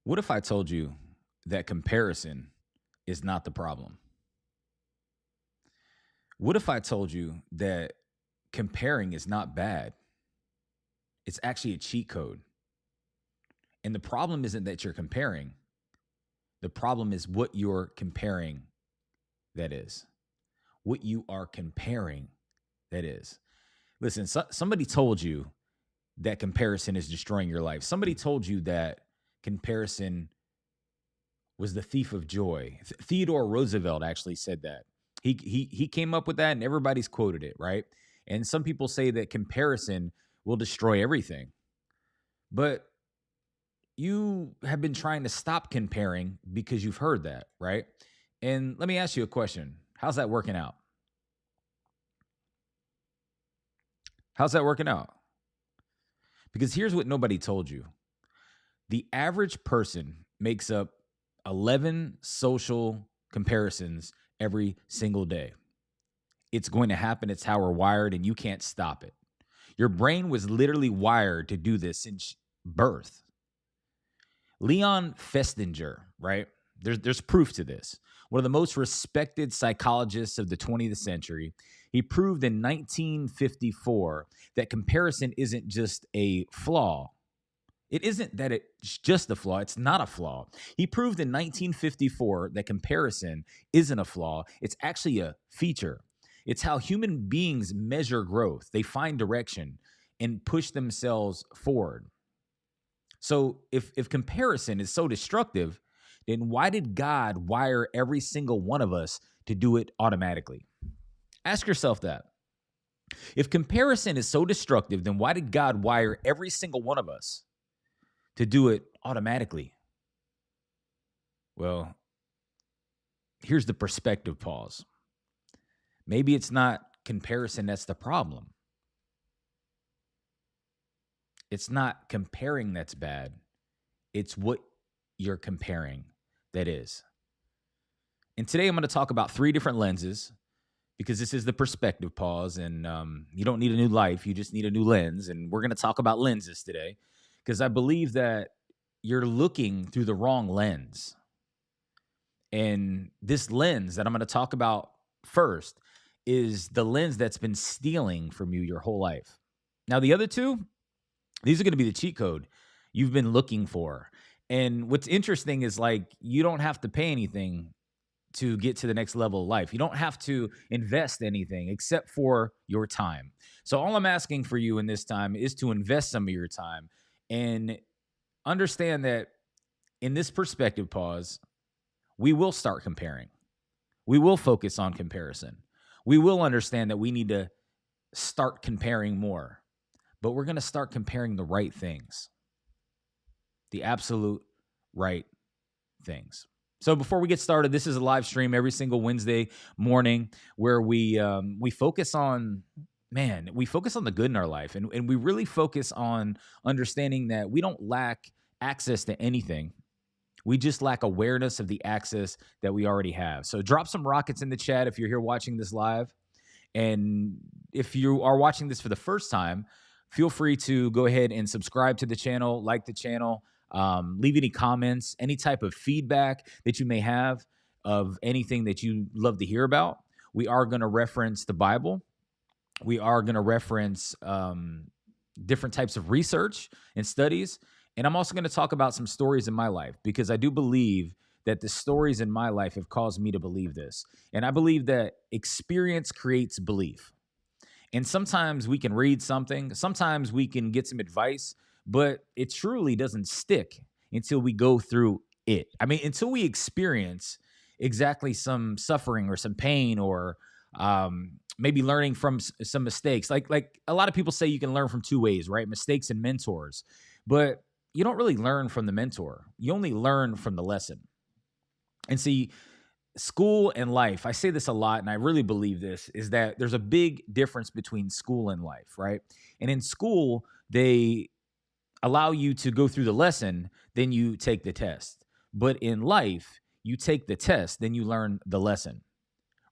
What if I told you that comparison is not the problem? What if I told you that comparing is not bad? It's actually a cheat code. And the problem isn't that you're comparing, the problem is what you're comparing that is. What you are comparing that is. Listen, somebody told you that comparison is destroying your life. Somebody told you that comparison was the thief of joy. Theodore Roosevelt actually said that. He came up with that, and everybody's quoted it, right? And some people say that comparison will destroy everything. But you have been trying to stop comparing because you've heard that, right? And let me ask you a question. How's that working out? How's that working out? Because here's what nobody told you. The average person makes up 11 social comparisons every single day. It's going to happen. It's how we're wired, and you can't stop it. Your brain was literally wired to do this since birth. Leon Festinger, right? There's proof to this. One of the most respected psychologists of the 20th century, he proved in 1954 that comparison isn't just a flaw. It isn't that it's just a flaw. It's not a flaw. He proved in 1954 that comparison isn't a flaw. It's actually a feature. It's how human beings measure growth. They find direction and push themselves forward. So if comparison is so destructive, then why did God wire every single one of us to do it automatically? Ask yourself that. If comparison is so destructive, then why did God wire every single one of us to do it automatically? Well, here's the perspective pause. Maybe it's not comparison that's the problem. It's not comparing that's bad. It's what you're comparing that is. And today I'm going to talk about 3 different lenses because this is the perspective pause, and you don't need a new life. You just need a new lens. And we're going to talk about lenses today because I believe that you're looking through the wrong lens. And this lens that I'm going to talk about first is the lens that's been stealing from you your whole life. Now, the other 2, these are going to be the cheat code you've been looking for. And what's interesting is, like, you don't have to pay anything to get to the next level of life. You don't have to invest anything except for your time. So all I'm asking for you in this time is to invest some of your time and understand that in this perspective pause, we will start comparing. We will focus on comparison. We will understand that we need to start comparing more, but we're going to start comparing the right things, the absolute right things. So before we get started, this is a live stream every single Wednesday morning where we focus on, we focus on the good in our life, and we really focus on understanding that we don't lack access to anything. We just lack awareness of the access that we already have. So drop some rockets in the chat if you're here watching this live. And if you are watching this for the first time, feel free to go ahead and subscribe to the channel, like the channel, leave any comments, any type of feedback that you may have of anything that you love to hear about. We are going to reference the Bible. We are going to reference different types of research and studies. And I'm also going to talk about some stories in my life because I do believe that the stories in my life have caused me to believe this. And I believe that experience creates belief. And sometimes we can read something, sometimes we can get some advice, but it truly doesn't stick until we go through it. I mean, until we experience exactly some suffering or some pain or maybe learning from some mistakes. Like a lot of people say you can learn from 2 ways, right? Mistakes and mentors. But you don't really learn from the mentor. You only learn from the lesson. And see, school and life, I say this a lot, and I really believe this, is that there's a big difference between school and life, right? And in school, they allow you to go through the lesson, then you take the test. But in life, you take the test, then you learn the lesson,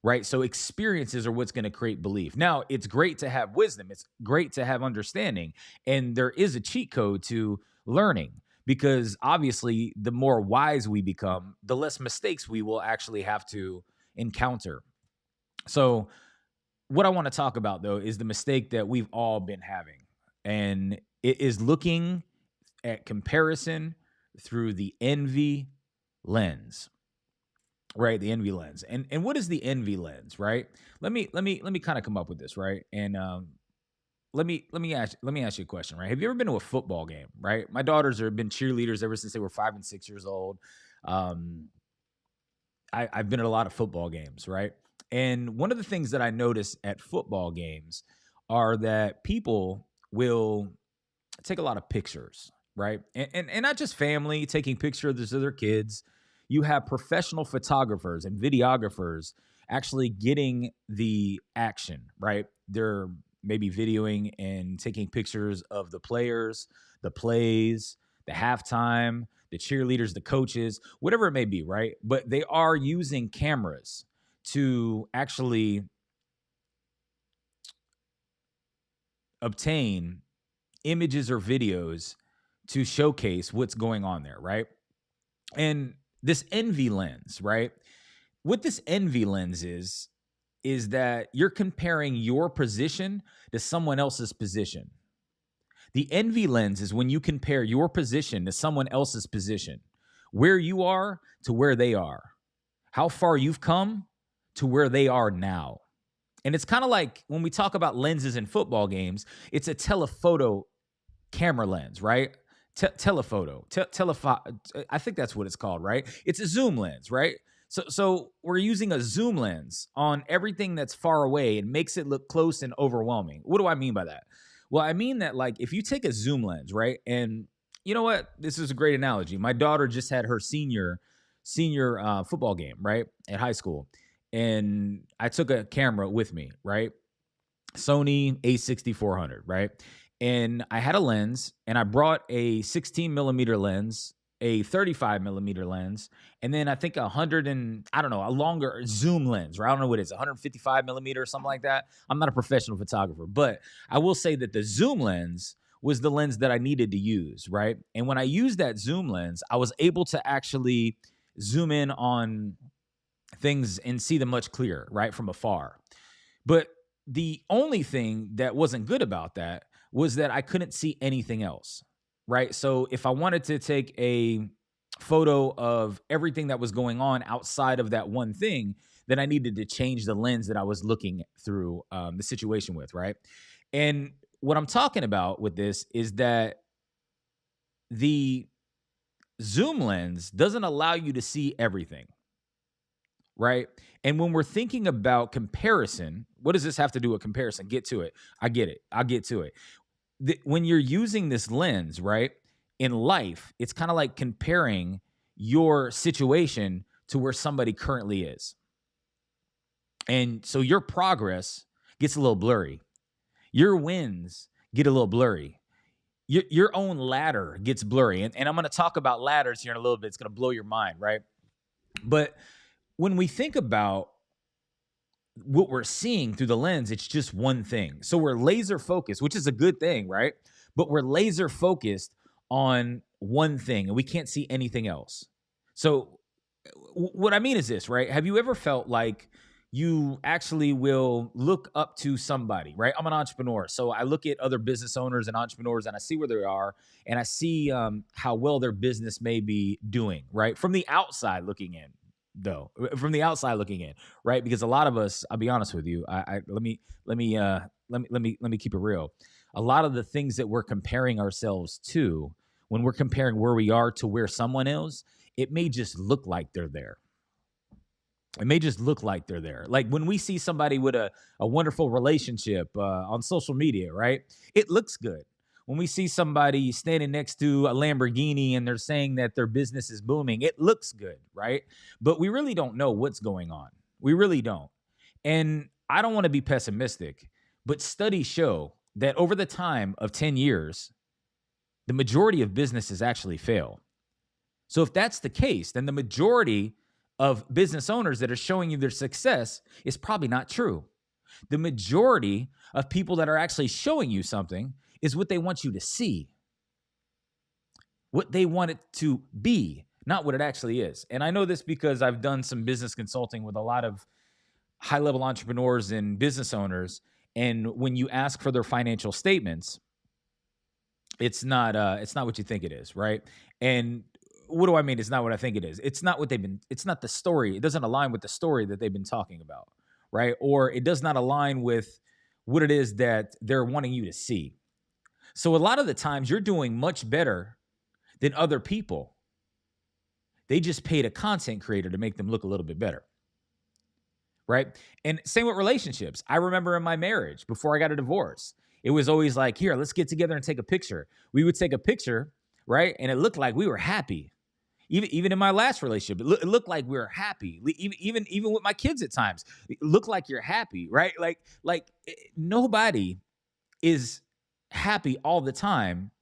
right? So experiences are what's going to create belief. Now, it's great to have wisdom. It's great to have understanding. And there is a cheat code to learning because obviously the more wise we become, the less mistakes we will actually have to encounter. So, what I want to talk about though is the mistake that we've all been having, and it is looking at comparison through the envy lens. Right, the envy lens. And what is the envy lens, right? Let me kind of come up with this, right? And let me ask you a question, right? Have you ever been to a football game, right? My daughters have been cheerleaders ever since they were 5 and 6 years old. Um, I've been at a lot of football games, right? And one of the things that I notice at football games are that people will take a lot of pictures, right? And not just family taking pictures of their kids. You have professional photographers and videographers actually getting the action, right? They're maybe videoing and taking pictures of the players, the plays, the halftime, the cheerleaders, the coaches, whatever it may be, right? But they are using cameras to actually obtain images or videos to showcase what's going on there, right? And this envy lens, right? What this envy lens is that you're comparing your position to someone else's position. The envy lens is when you compare your position to someone else's position, where you are to where they are, how far you've come to where they are now. And it's kind of like when we talk about lenses in football games, it's a telephoto camera lens, right? Telephoto, I think that's what it's called, right? It's a zoom lens, right? So we're using a zoom lens on everything that's far away and makes it look close and overwhelming. What do I mean by that? Well, I mean that like if you take a zoom lens, right? And you know what? This is a great analogy. My daughter just had her senior football game, right, at high school, and I took a camera with me, right? Sony A6400, right? And I had a lens, and I brought a 16 millimeter lens, a 35 millimeter lens, and then I think I don't know, a longer zoom lens, right? I don't know what it is, 155 millimeter or something like that. I'm not a professional photographer, but I will say that the zoom lens was the lens that I needed to use, right? And when I used that zoom lens, I was able to actually zoom in on things and see them much clearer, right, from afar. But the only thing that wasn't good about that was that I couldn't see anything else, right? So if I wanted to take a photo of everything that was going on outside of that one thing, then I needed to change the lens that I was looking through the situation with, right? And what I'm talking about with this is that the zoom lens doesn't allow you to see everything, right? And when we're thinking about comparison, what does this have to do with comparison? Get to it. I get it. I'll get to it. When you're using this lens, right, in life, it's kind of like comparing your situation to where somebody currently is. And so your progress gets a little blurry. Your wins get a little blurry. Your own ladder gets blurry. And I'm going to talk about ladders here in a little bit. It's going to blow your mind, right? But when we think about what we're seeing through the lens, it's just one thing. So we're laser focused, which is a good thing, right? But we're laser focused on one thing and we can't see anything else. So what I mean is this, right? Have you ever felt like you actually will look up to somebody, right? I'm an entrepreneur. So I look at other business owners and entrepreneurs and I see where they are and I see how well their business may be doing, right? From the outside looking in, though, from the outside looking in, right? Because a lot of us, I'll be honest with you, let me keep it real. A lot of the things that we're comparing ourselves to, when we're comparing where we are to where someone is, it may just look like they're there. It may just look like they're there. Like when we see somebody with a wonderful relationship on social media, right? It looks good. When we see somebody standing next to a Lamborghini and they're saying that their business is booming, it looks good, right? But we really don't know what's going on. We really don't. And I don't want to be pessimistic, but studies show that over the time of 10 years, the majority of businesses actually fail. So if that's the case, then the majority of business owners that are showing you their success is probably not true. The majority of people that are actually showing you something is what they want you to see. what they want it to be, not what it actually is. And I know this because I've done some business consulting with a lot of high level entrepreneurs and business owners. And when you ask for their financial statements, it's not what you think it is, right? And what do I mean? It's not what I think it is. It's not what they've been. It's not the story. It doesn't align with the story that they've been talking about, right? Or it does not align with what it is that they're wanting you to see. So a lot of the times you're doing much better than other people. They just paid a content creator to make them look a little bit better, right? And same with relationships. I remember in my marriage before I got a divorce, it was always like, here, let's get together and take a picture. We would take a picture, right? And it looked like we were happy. Even in my last relationship, it looked like we were happy. Even with my kids at times, it looked like you're happy, right? Nobody is happy all the time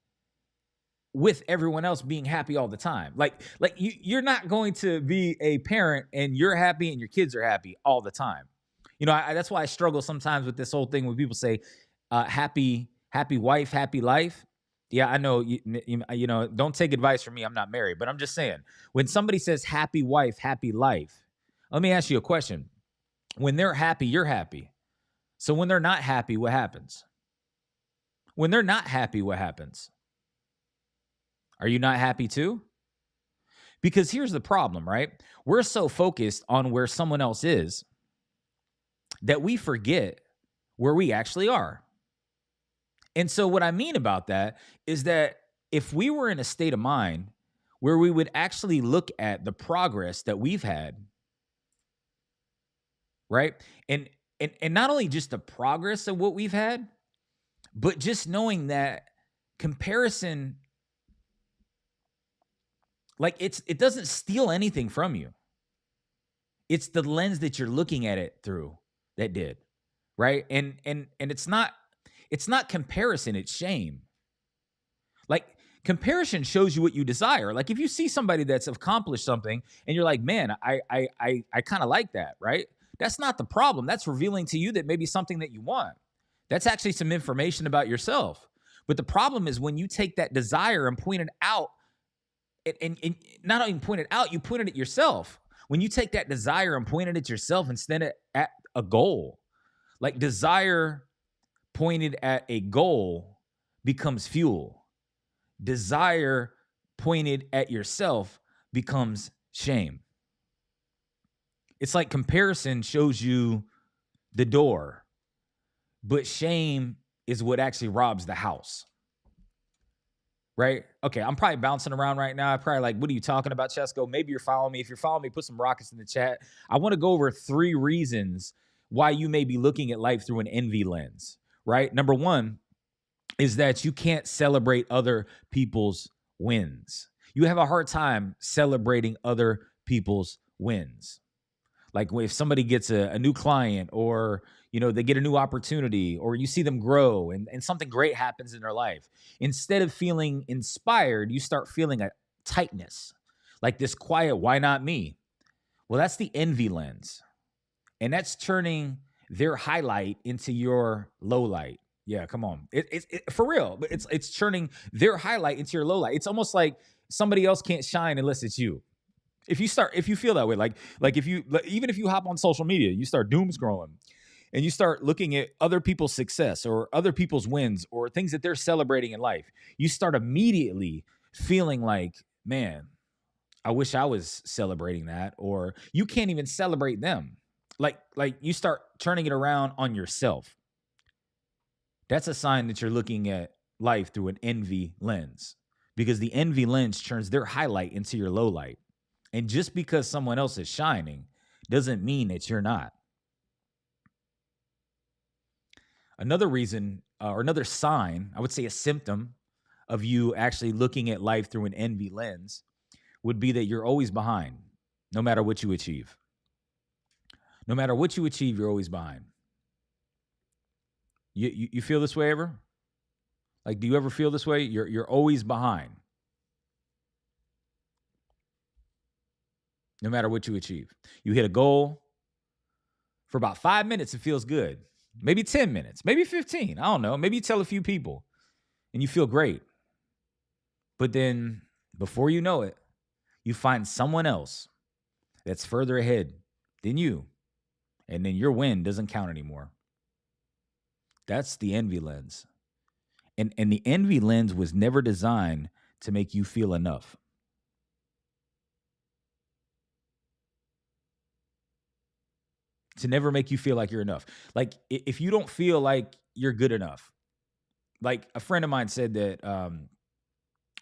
with everyone else being happy all the time. You're not going to be a parent and you're happy and your kids are happy all the time. That's why I struggle sometimes with this whole thing when people say, happy wife, happy life. Yeah, I know, don't take advice from me. I'm not married, but I'm just saying, when somebody says happy wife, happy life, let me ask you a question. When they're happy, you're happy. So when they're not happy, what happens? When they're not happy, what happens? Are you not happy too? Because here's the problem, right? We're so focused on where someone else is that we forget where we actually are. And so what I mean about that is that if we were in a state of mind where we would actually look at the progress that we've had, right? And not only just the progress of what we've had, but just knowing that comparison, it doesn't steal anything from you. It's the lens that you're looking at it through that did, right? And it's not comparison, it's shame. Comparison shows you what you desire. If you see somebody that's accomplished something and you're like, man, I kind of like that, right? That's not the problem. That's revealing to you that maybe something that you want. That's actually some information about yourself. But the problem is when you take that desire and point it out, and not only point it out, you point it at yourself. When you take that desire and point it at yourself instead of at a goal, desire pointed at a goal becomes fuel. Desire pointed at yourself becomes shame. It's like comparison shows you the door, but shame is what actually robs the house. Right? Okay, I'm probably bouncing around right now. I'm probably what are you talking about, Chesko? Maybe you're following me. If you're following me, put some rockets in the chat. I want to go over 3 reasons why you may be looking at life through an envy lens, right? Number 1 is that you can't celebrate other people's wins. You have a hard time celebrating other people's wins. If somebody gets a new client or, they get a new opportunity or you see them grow and something great happens in their life, instead of feeling inspired, you start feeling a tightness, this quiet, why not me? Well, that's the envy lens. And that's turning their highlight into your low light. Yeah, come on. It's for real, but it's turning their highlight into your low light. It's almost like somebody else can't shine unless it's you. If you feel that way, even if you hop on social media, you start doom scrolling and you start looking at other people's success or other people's wins or things that they're celebrating in life, you start immediately feeling like, man, I wish I was celebrating that, or you can't even celebrate them. You start turning it around on yourself. That's a sign that you're looking at life through an envy lens, because the envy lens turns their highlight into your low light. And just because someone else is shining doesn't mean that you're not. Another reason or another sign, I would say a symptom of you actually looking at life through an envy lens would be that you're always behind, no matter what you achieve. No matter what you achieve, you're always behind. You feel this way ever? Do you ever feel this way? You're always behind. No matter what you achieve. You hit a goal for about 5 minutes, it feels good. Maybe 10 minutes, maybe 15. I don't know. Maybe you tell a few people and you feel great. But then before you know it, you find someone else that's further ahead than you, and then your win doesn't count anymore. That's the envy lens. And the envy lens was never designed to make you feel enough. To never make you feel like you're enough. Like if you don't feel like you're good enough, like a friend of mine said that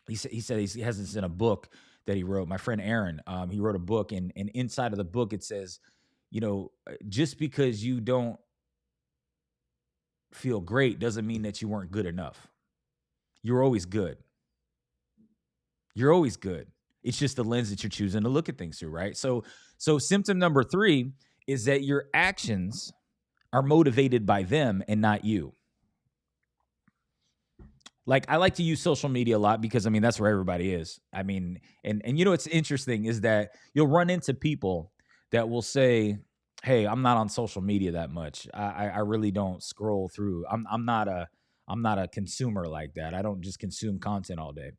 he said he has this in a book that he wrote. My friend Aaron, he wrote a book, and inside of the book it says, just because you don't feel great doesn't mean that you weren't good enough. You're always good. You're always good. It's just the lens that you're choosing to look at things through, right? So symptom number 3 is that your actions are motivated by them and not you. Like, I like to use social media a lot because, that's where everybody is. And what's interesting is that you'll run into people that will say, hey, I'm not on social media that much. I really don't scroll through. I'm not a consumer like that. I don't just consume content all day.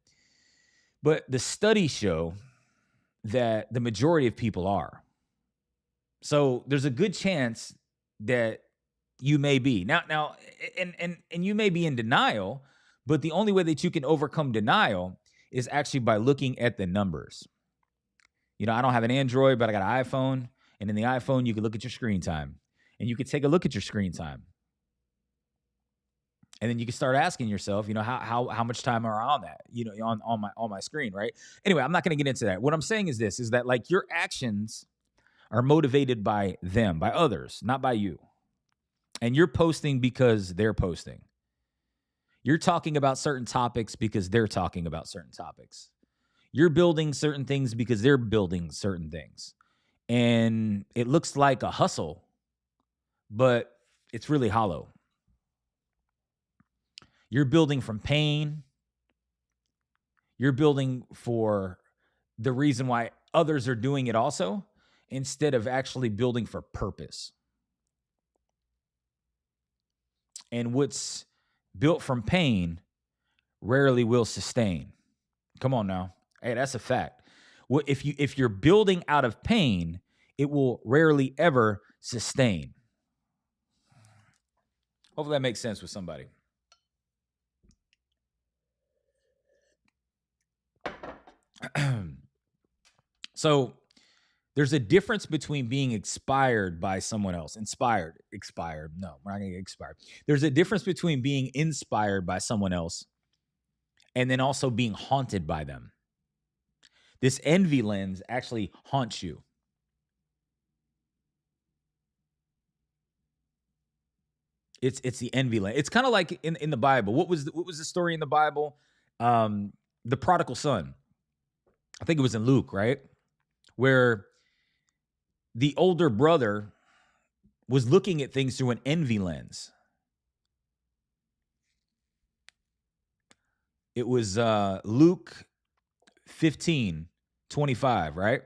But the studies show that the majority of people are. So there's a good chance that you may be. Now, and you may be in denial, but the only way that you can overcome denial is actually by looking at the numbers. I don't have an Android, but I got an iPhone. And in the iPhone, you can look at your screen time. And you can take a look at your screen time. And then you can start asking yourself, how much time are I on that, on my screen, right? Anyway, I'm not going to get into that. What I'm saying is this, is that like your actions are motivated by them, by others, not by you. And you're posting because they're posting. You're talking about certain topics because they're talking about certain topics. You're building certain things because they're building certain things. And it looks like a hustle, but it's really hollow. You're building from pain. You're building for the reason why others are doing it also, instead of actually building for purpose. And what's built from pain rarely will sustain. Come on now. Hey, that's a fact. If you're building out of pain, it will rarely ever sustain. Hopefully that makes sense with somebody. So there's a difference between being expired by someone else. Expired. No, we're not going to get expired. There's a difference between being inspired by someone else and then also being haunted by them. This envy lens actually haunts you. It's the envy lens. It's kind of like in the Bible. What was the story in the Bible? The prodigal son. I think it was in Luke, right? Where the older brother was looking at things through an envy lens. It was Luke 15:25, right?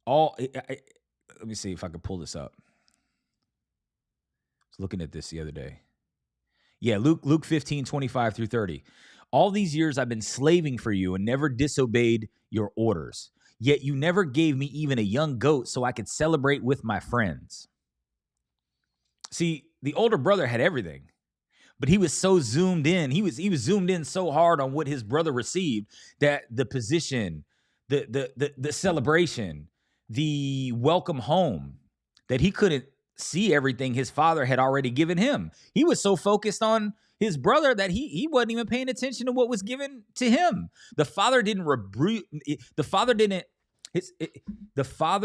Let me see if I can pull this up. I was looking at this the other day. Yeah, Luke 15:25 through 30. All these years I've been slaving for you and never disobeyed your orders. Yet you never gave me even a young goat so I could celebrate with my friends. See, the older brother had everything, but he was so zoomed in. He was zoomed in so hard on what his brother received that the position, the celebration, the welcome home, that he couldn't see everything his father had already given him. He was so focused on his brother that he wasn't even paying attention to what was given to him. The father didn't rebuke. The father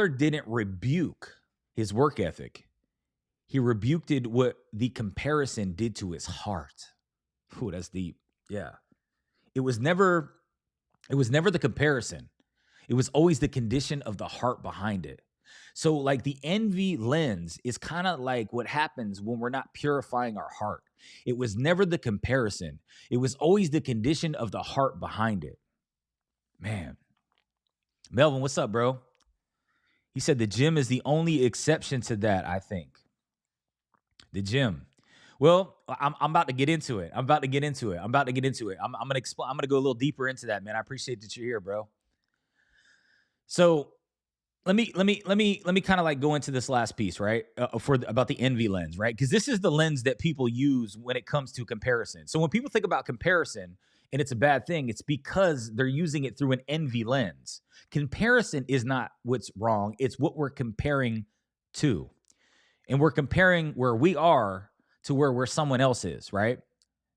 didn't rebuke his work ethic. He rebuked what the comparison did to his heart. Ooh, that's deep. Yeah. It was never the comparison. It was always the condition of the heart behind it. So like the envy lens is kind of like what happens when we're not purifying our heart. It was never the comparison. It was always the condition of the heart behind it. Man. Melvin, what's up, bro? He said the gym is the only exception to that, I think. The gym. Well, I'm about to get into it. I'm about to get into it. I'm gonna explain. I'm gonna go a little deeper into that, man. I appreciate that you're here, bro. So let me kind of like go into this last piece, right? About the envy lens, right? Because this is the lens that people use when it comes to comparison. So when people think about comparison and it's a bad thing, it's because they're using it through an envy lens. Comparison is not what's wrong; it's what we're comparing to, and we're comparing where we are to where someone else is, right?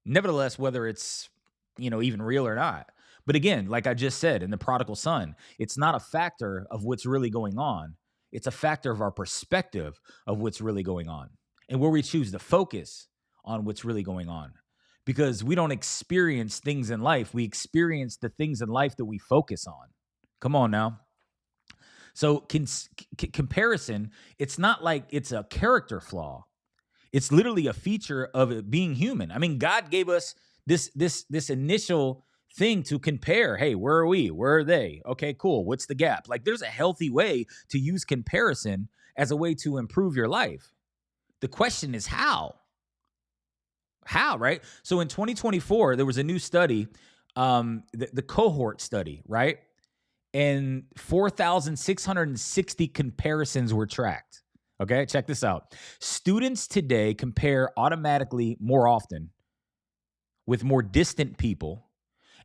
Nevertheless, whether it's, even real or not. But again, like I just said in the prodigal son, it's not a factor of what's really going on. It's a factor of our perspective of what's really going on and where we choose to focus on what's really going on. Because we don't experience things in life, we experience the things in life that we focus on. Come on now. So comparison, it's not like it's a character flaw. It's literally a feature of it being human. I mean, God gave us this initial thing to compare. Hey, where are we? Where are they? Okay, cool. What's the gap? Like, there's a healthy way to use comparison as a way to improve your life. The question is how? How, right? So in 2024, there was a new study, the cohort study, right? And 4,660 comparisons were tracked. Okay, check this out. Students today compare automatically more often with more distant people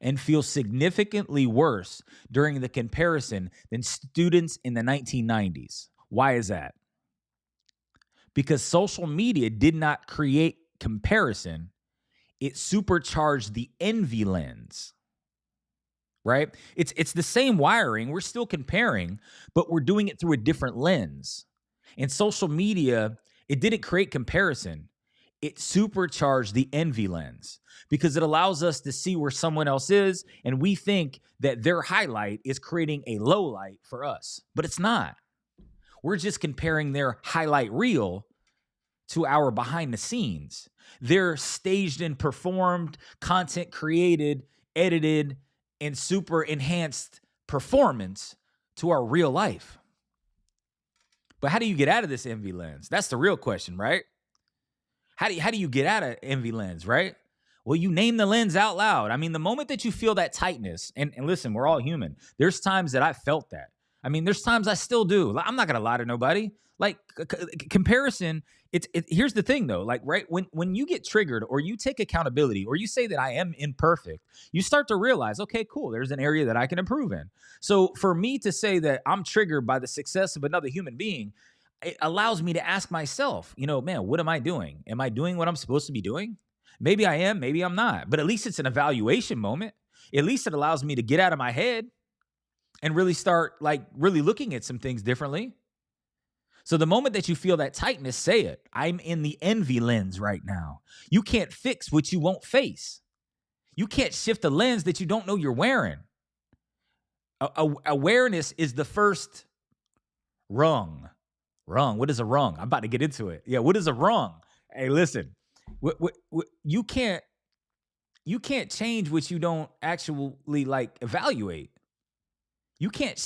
and feel significantly worse during the comparison than students in the 1990s. Why is that? Because social media did not create comparison, it supercharged the envy lens. Right? It's the same wiring. We're still comparing, but we're doing it through a different lens. And social media, it didn't create comparison. It supercharged the envy lens because it allows us to see where someone else is, and we think that their highlight is creating a low light for us, but it's not. We're just comparing their highlight reel to our behind the scenes. Their staged and performed, content created, edited, and super enhanced performance to our real life. But how do you get out of this envy lens? That's the real question, right? How do you get out of envy lens, right? Well, you name the lens out loud. I mean, the moment that you feel that tightness, and listen, we're all human. There's times that I felt that. I mean, there's times I still do. I'm not going to lie to nobody. Like comparison, here's the thing though, like, right, when you get triggered or you take accountability or you say that I am imperfect, you start to realize, okay, cool, there's an area that I can improve in. So for me to say that I'm triggered by the success of another human being, it allows me to ask myself, man, what am I doing? Am I doing what I'm supposed to be doing? Maybe I am, maybe I'm not, but at least it's an evaluation moment. At least it allows me to get out of my head and really start really looking at some things differently. So the moment that you feel that tightness, say it. I'm in the envy lens right now. You can't fix what you won't face. You can't shift the lens that you don't know you're wearing. Awareness is the first rung. What is a rung? I'm about to get into it. Yeah, what is a rung? Hey, listen. You can't change what you don't actually evaluate. You can't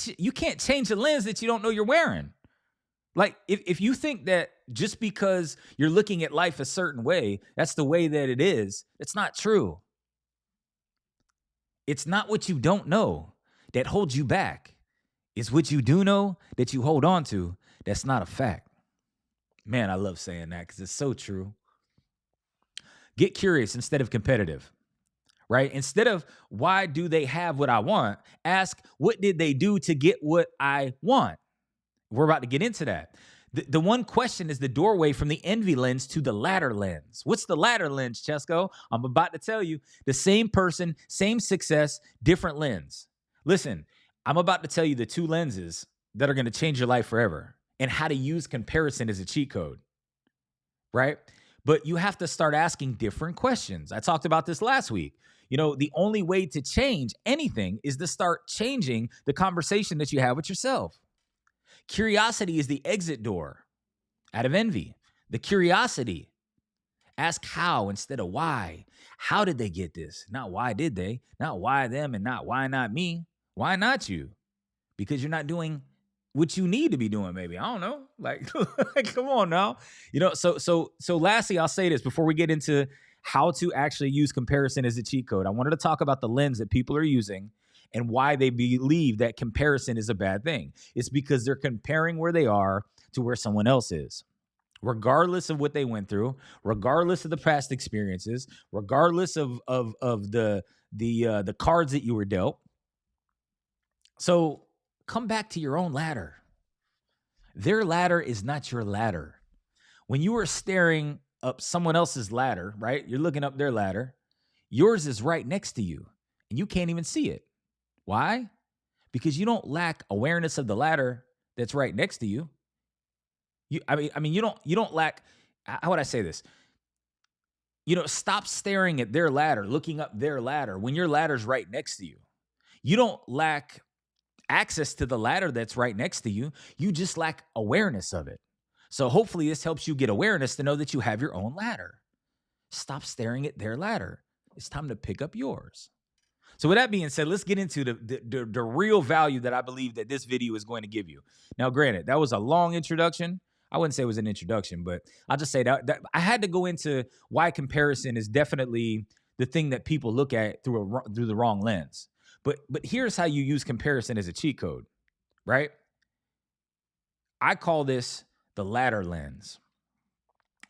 change the lens that you don't know you're wearing. Like, if you think that just because you're looking at life a certain way, that's the way that it is, it's not true. It's not what you don't know that holds you back. It's what you do know that you hold on to that's not a fact. Man, I love saying that because it's so true. Get curious instead of competitive, right? Instead of why do they have what I want, ask what did they do to get what I want? We're about to get into that. The one question is the doorway from the envy lens to the ladder lens. What's the ladder lens, Chesco? I'm about to tell you. The same person, same success, different lens. Listen, I'm about to tell you the two lenses that are going to change your life forever and how to use comparison as a cheat code, right? But you have to start asking different questions. I talked about this last week. The only way to change anything is to start changing the conversation that you have with yourself. Curiosity is the exit door out of envy. The curiosity. Ask how instead of why. How did they get this? Not why did they? Not why them and not why not me. Why not you? Because you're not doing what you need to be doing, maybe. I don't know. Like, like, come on now. So lastly, I'll say this before we get into how to actually use comparison as a cheat code. I wanted to talk about the lens that people are using and why they believe that comparison is a bad thing. It's because they're comparing where they are to where someone else is. Regardless of what they went through, regardless of the past experiences, regardless of the cards that you were dealt. So come back to your own ladder. Their ladder is not your ladder. When you are staring up someone else's ladder, right? You're looking up their ladder. Yours is right next to you, and you can't even see it. Why? Because you don't lack awareness of the ladder that's right next to you. You don't lack. How would I say this? Stop staring at their ladder, looking up their ladder when your ladder's right next to you. You don't lack access to the ladder that's right next to you. You just lack awareness of it. So hopefully this helps you get awareness to know that you have your own ladder. Stop staring at their ladder. It's time to pick up yours. So with that being said, let's get into the real value that I believe that this video is going to give you. Now, granted, that was a long introduction. I wouldn't say it was an introduction, but I'll just say that I had to go into why comparison is definitely the thing that people look at through the wrong lens. But here's how you use comparison as a cheat code, right? I call this the ladder lens.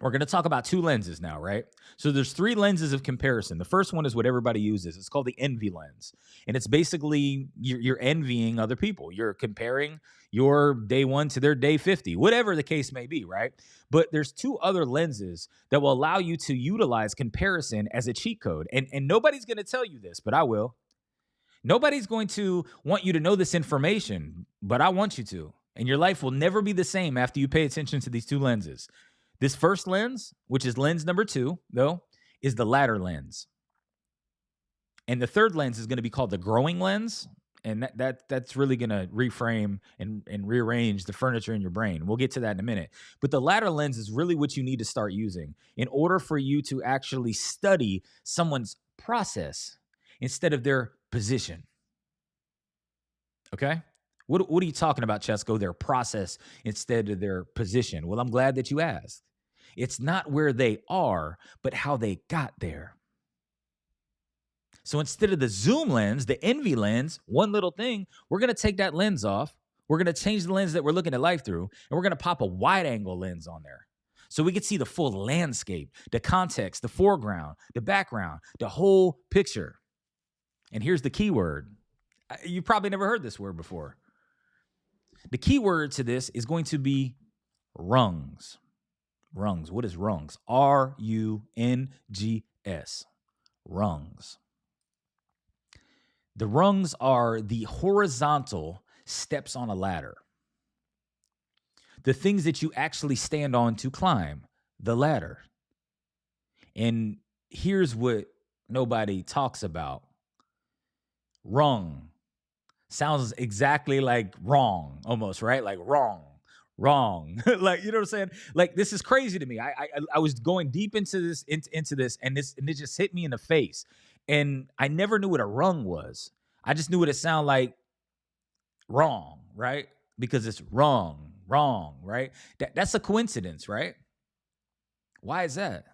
We're going to talk about two lenses now, right? So there's three lenses of comparison. The first one is what everybody uses. It's called the envy lens. And it's basically you're envying other people. You're comparing your day 1 to their day 50, whatever the case may be, right? But there's two other lenses that will allow you to utilize comparison as a cheat code. And nobody's going to tell you this, but I will. Nobody's going to want you to know this information, but I want you to. And your life will never be the same after you pay attention to these two lenses. This first lens, which is lens number 2, though, is the ladder lens. And the third lens is going to be called the growing lens. And that's really going to reframe and rearrange the furniture in your brain. We'll get to that in a minute. But the ladder lens is really what you need to start using in order for you to actually study someone's process instead of their position. Okay? What are you talking about, Chesko? Their process instead of their position. Well, I'm glad that you asked. It's not where they are, but how they got there. So instead of the zoom lens, the envy lens, one little thing, we're going to take that lens off. We're going to change the lens that we're looking at life through, and we're going to pop a wide angle lens on there. So we can see the full landscape, the context, the foreground, the background, the whole picture. And here's the key word. You probably never heard this word before. The key word to this is going to be rungs. Rungs. What is rungs? R-U-N-G-S. Rungs. The rungs are the horizontal steps on a ladder. The things that you actually stand on to climb the ladder. And here's what nobody talks about. Rung. Sounds exactly like wrong, almost, right? Like wrong. Like, you know what I'm saying? Like, this is crazy to me. I was going deep into this, and it just hit me in the face. And I never knew what a rung was. I just knew what it sounded like wrong, right? Because it's wrong, right? That's a coincidence, right? Why is that?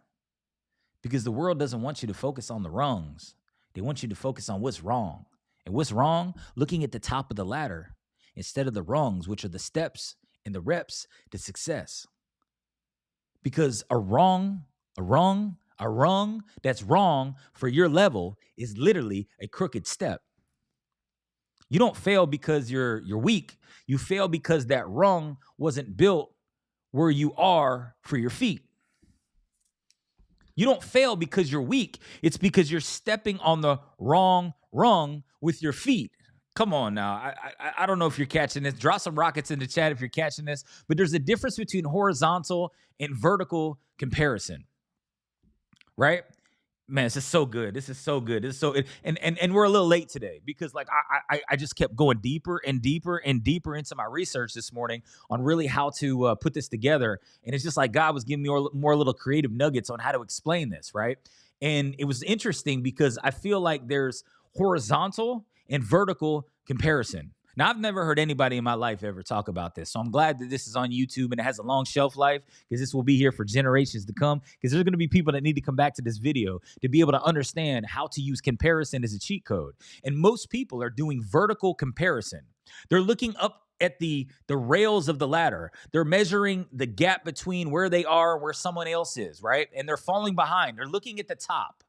Because the world doesn't want you to focus on the rungs. They want you to focus on what's wrong. And what's wrong? Looking at the top of the ladder instead of the rungs, which are the steps and the reps to success. Because a rung that's wrong for your level is literally a crooked step. You don't fail because you're weak. You fail because that rung wasn't built where you are for your feet. You don't fail because you're weak. It's because you're stepping on the wrong rung with your feet. Come on now. I don't know if you're catching this. Drop some rockets in the chat if you're catching this. But there's a difference between horizontal and vertical comparison. Right? Man, this is so good. This is so good. And we're a little late today because like I just kept going deeper and deeper and deeper into my research this morning on really how to put this together. And it's just like God was giving me more little creative nuggets on how to explain this, right? And it was interesting because I feel like there's horizontal and vertical comparison. Now, I've never heard anybody in my life ever talk about this. So I'm glad that this is on YouTube and it has a long shelf life, because this will be here for generations to come. Because there's going to be people that need to come back to this video to be able to understand how to use comparison as a cheat code. And most people are doing vertical comparison. They're looking up at the rails of the ladder. They're measuring the gap between where they are and where someone else is, right? And they're falling behind. They're looking at the top.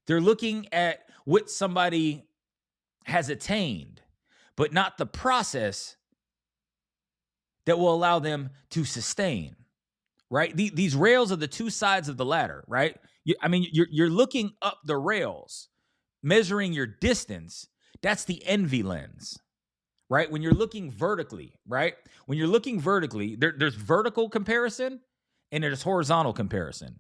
They're looking at what somebody has attained, but not the process that will allow them to sustain, right? These rails are the two sides of the ladder, right? You're looking up the rails, measuring your distance. That's the envy lens, right? When you're looking vertically, right? When you're looking vertically, there's vertical comparison and there's horizontal comparison.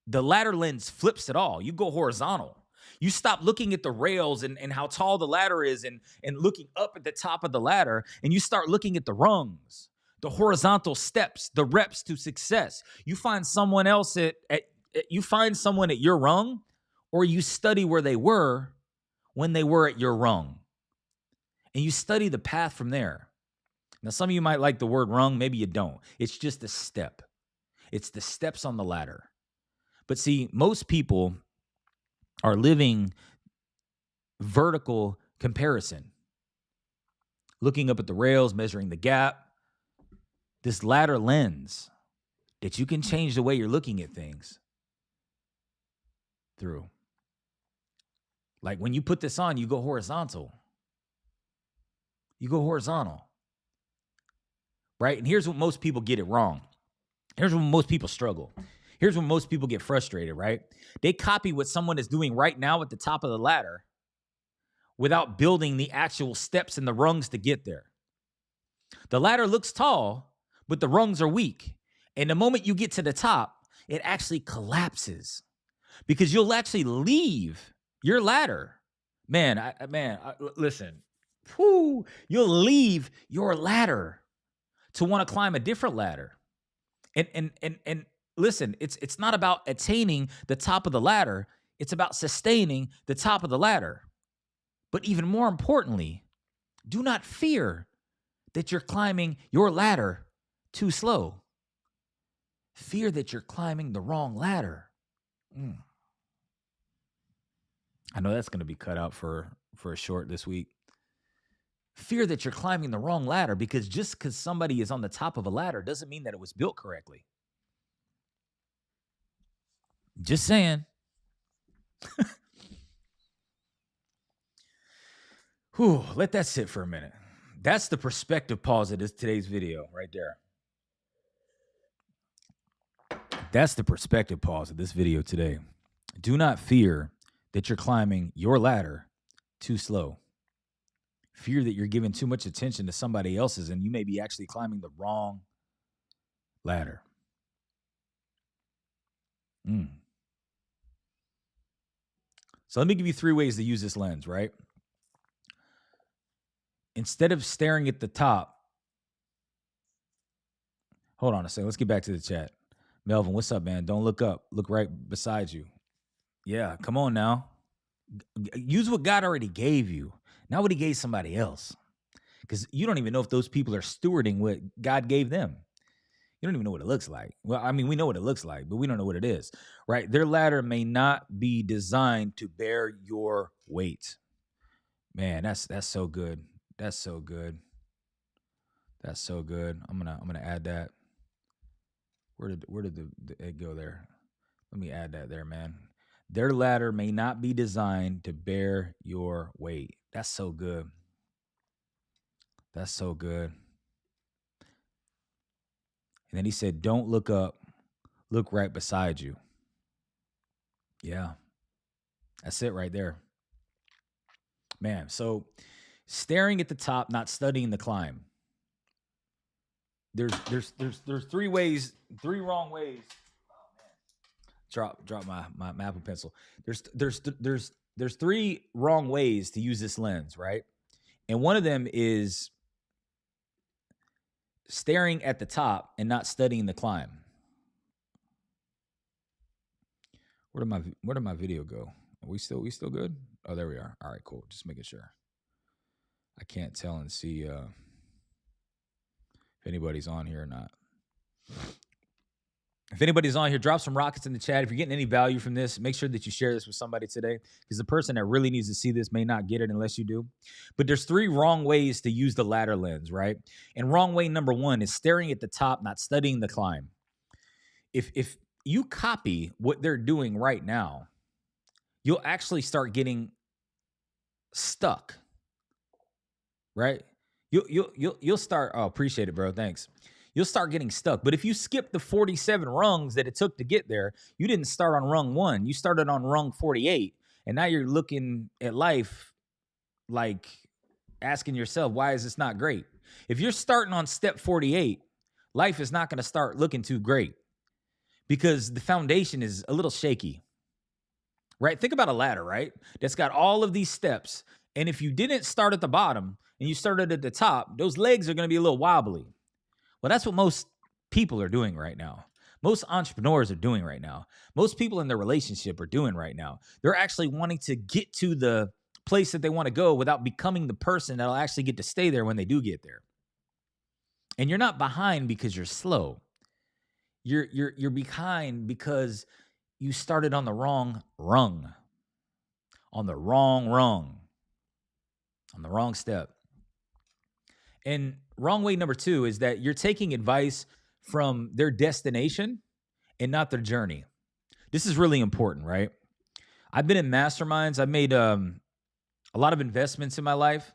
The ladder lens flips it all. You go horizontal. You stop looking at the rails and how tall the ladder is and looking up at the top of the ladder, and you start looking at the rungs, the horizontal steps, the reps to success. You find someone else you find someone at your rung, or you study where they were when they were at your rung. And you study the path from there. Now, some of you might like the word rung, maybe you don't. It's just a step. It's the steps on the ladder. But see, most people are living vertical comparison, looking up at the rails, measuring the gap. This ladder lens that you can change the way you're looking at things through. Like when you put this on, you go horizontal. You go horizontal. Right? And here's what most people get it wrong. Here's when most people struggle. Here's when most people get frustrated, right? They copy what someone is doing right now at the top of the ladder without building the actual steps and the rungs to get there. The ladder looks tall, but the rungs are weak. And the moment you get to the top, it actually collapses because you'll actually leave your ladder. Listen, you'll leave your ladder to want to climb a different ladder. And listen, it's not about attaining the top of the ladder. It's about sustaining the top of the ladder. But even more importantly, do not fear that you're climbing your ladder too slow. Fear that you're climbing the wrong ladder. I know that's going to be cut out for a short this week. Fear that you're climbing the wrong ladder, because just because somebody is on the top of a ladder doesn't mean that it was built correctly. Just saying. Whew, let that sit for a minute. That's the perspective pause of today's video right there. That's the perspective pause of this video today. Do not fear that you're climbing your ladder too slow. Fear that you're giving too much attention to somebody else's and you may be actually climbing the wrong ladder. So let me give you 3 ways to use this lens, right? Instead of staring at the top, hold on a second. Let's get back to the chat. Melvin, what's up, man? Don't look up. Look right beside you. Yeah, come on now. Use what God already gave you, not what he gave somebody else. Because you don't even know if those people are stewarding what God gave them. You don't even know what it looks like. Well, I mean, we know what it looks like, but we don't know what it is, right? Their ladder may not be designed to bear your weight. Man, that's so good. That's so good. That's so good. I'm gonna add that. Where did it go there? Let me add that there, man. Their ladder may not be designed to bear your weight. That's so good. That's so good. And then he said, don't look up, look right beside you. Yeah. That's it right there. Man, so staring at the top, not studying the climb. There's 3 ways, 3 wrong ways. Oh man. Drop my Apple Pencil. There's 3 wrong ways to use this lens, right? And one of them is staring at the top and not studying the climb. Where did my video go? Are we still good? Oh, there we are. All right, cool. Just making sure. I can't tell and see if anybody's on here or not. If anybody's on here, drop some rockets in the chat. If you're getting any value from this, make sure that you share this with somebody today, because the person that really needs to see this may not get it unless you do. But there's 3 wrong ways to use the ladder lens, right? And wrong way number 1 is staring at the top, not studying the climb. If you copy what they're doing right now, you'll actually start getting stuck, right? You'll start. Oh, appreciate it, bro. Thanks. You'll start getting stuck. But if you skip the 47 rungs that it took to get there, you didn't start on rung 1. You started on rung 48, and now you're looking at life like asking yourself, why is this not great? If you're starting on step 48, life is not going to start looking too great because the foundation is a little shaky, right? Think about a ladder, right? That's got all of these steps. And if you didn't start at the bottom and you started at the top, those legs are going to be a little wobbly. Well, that's what most people are doing right now. Most entrepreneurs are doing right now. Most people in their relationship are doing right now. They're actually wanting to get to the place that they want to go without becoming the person that'll actually get to stay there when they do get there. And you're not behind because you're slow. You're behind because you started on the wrong rung, on the wrong rung, on the wrong step. And wrong way number 2 is that you're taking advice from their destination and not their journey. This is really important, right? I've been in masterminds. I've made a lot of investments in my life.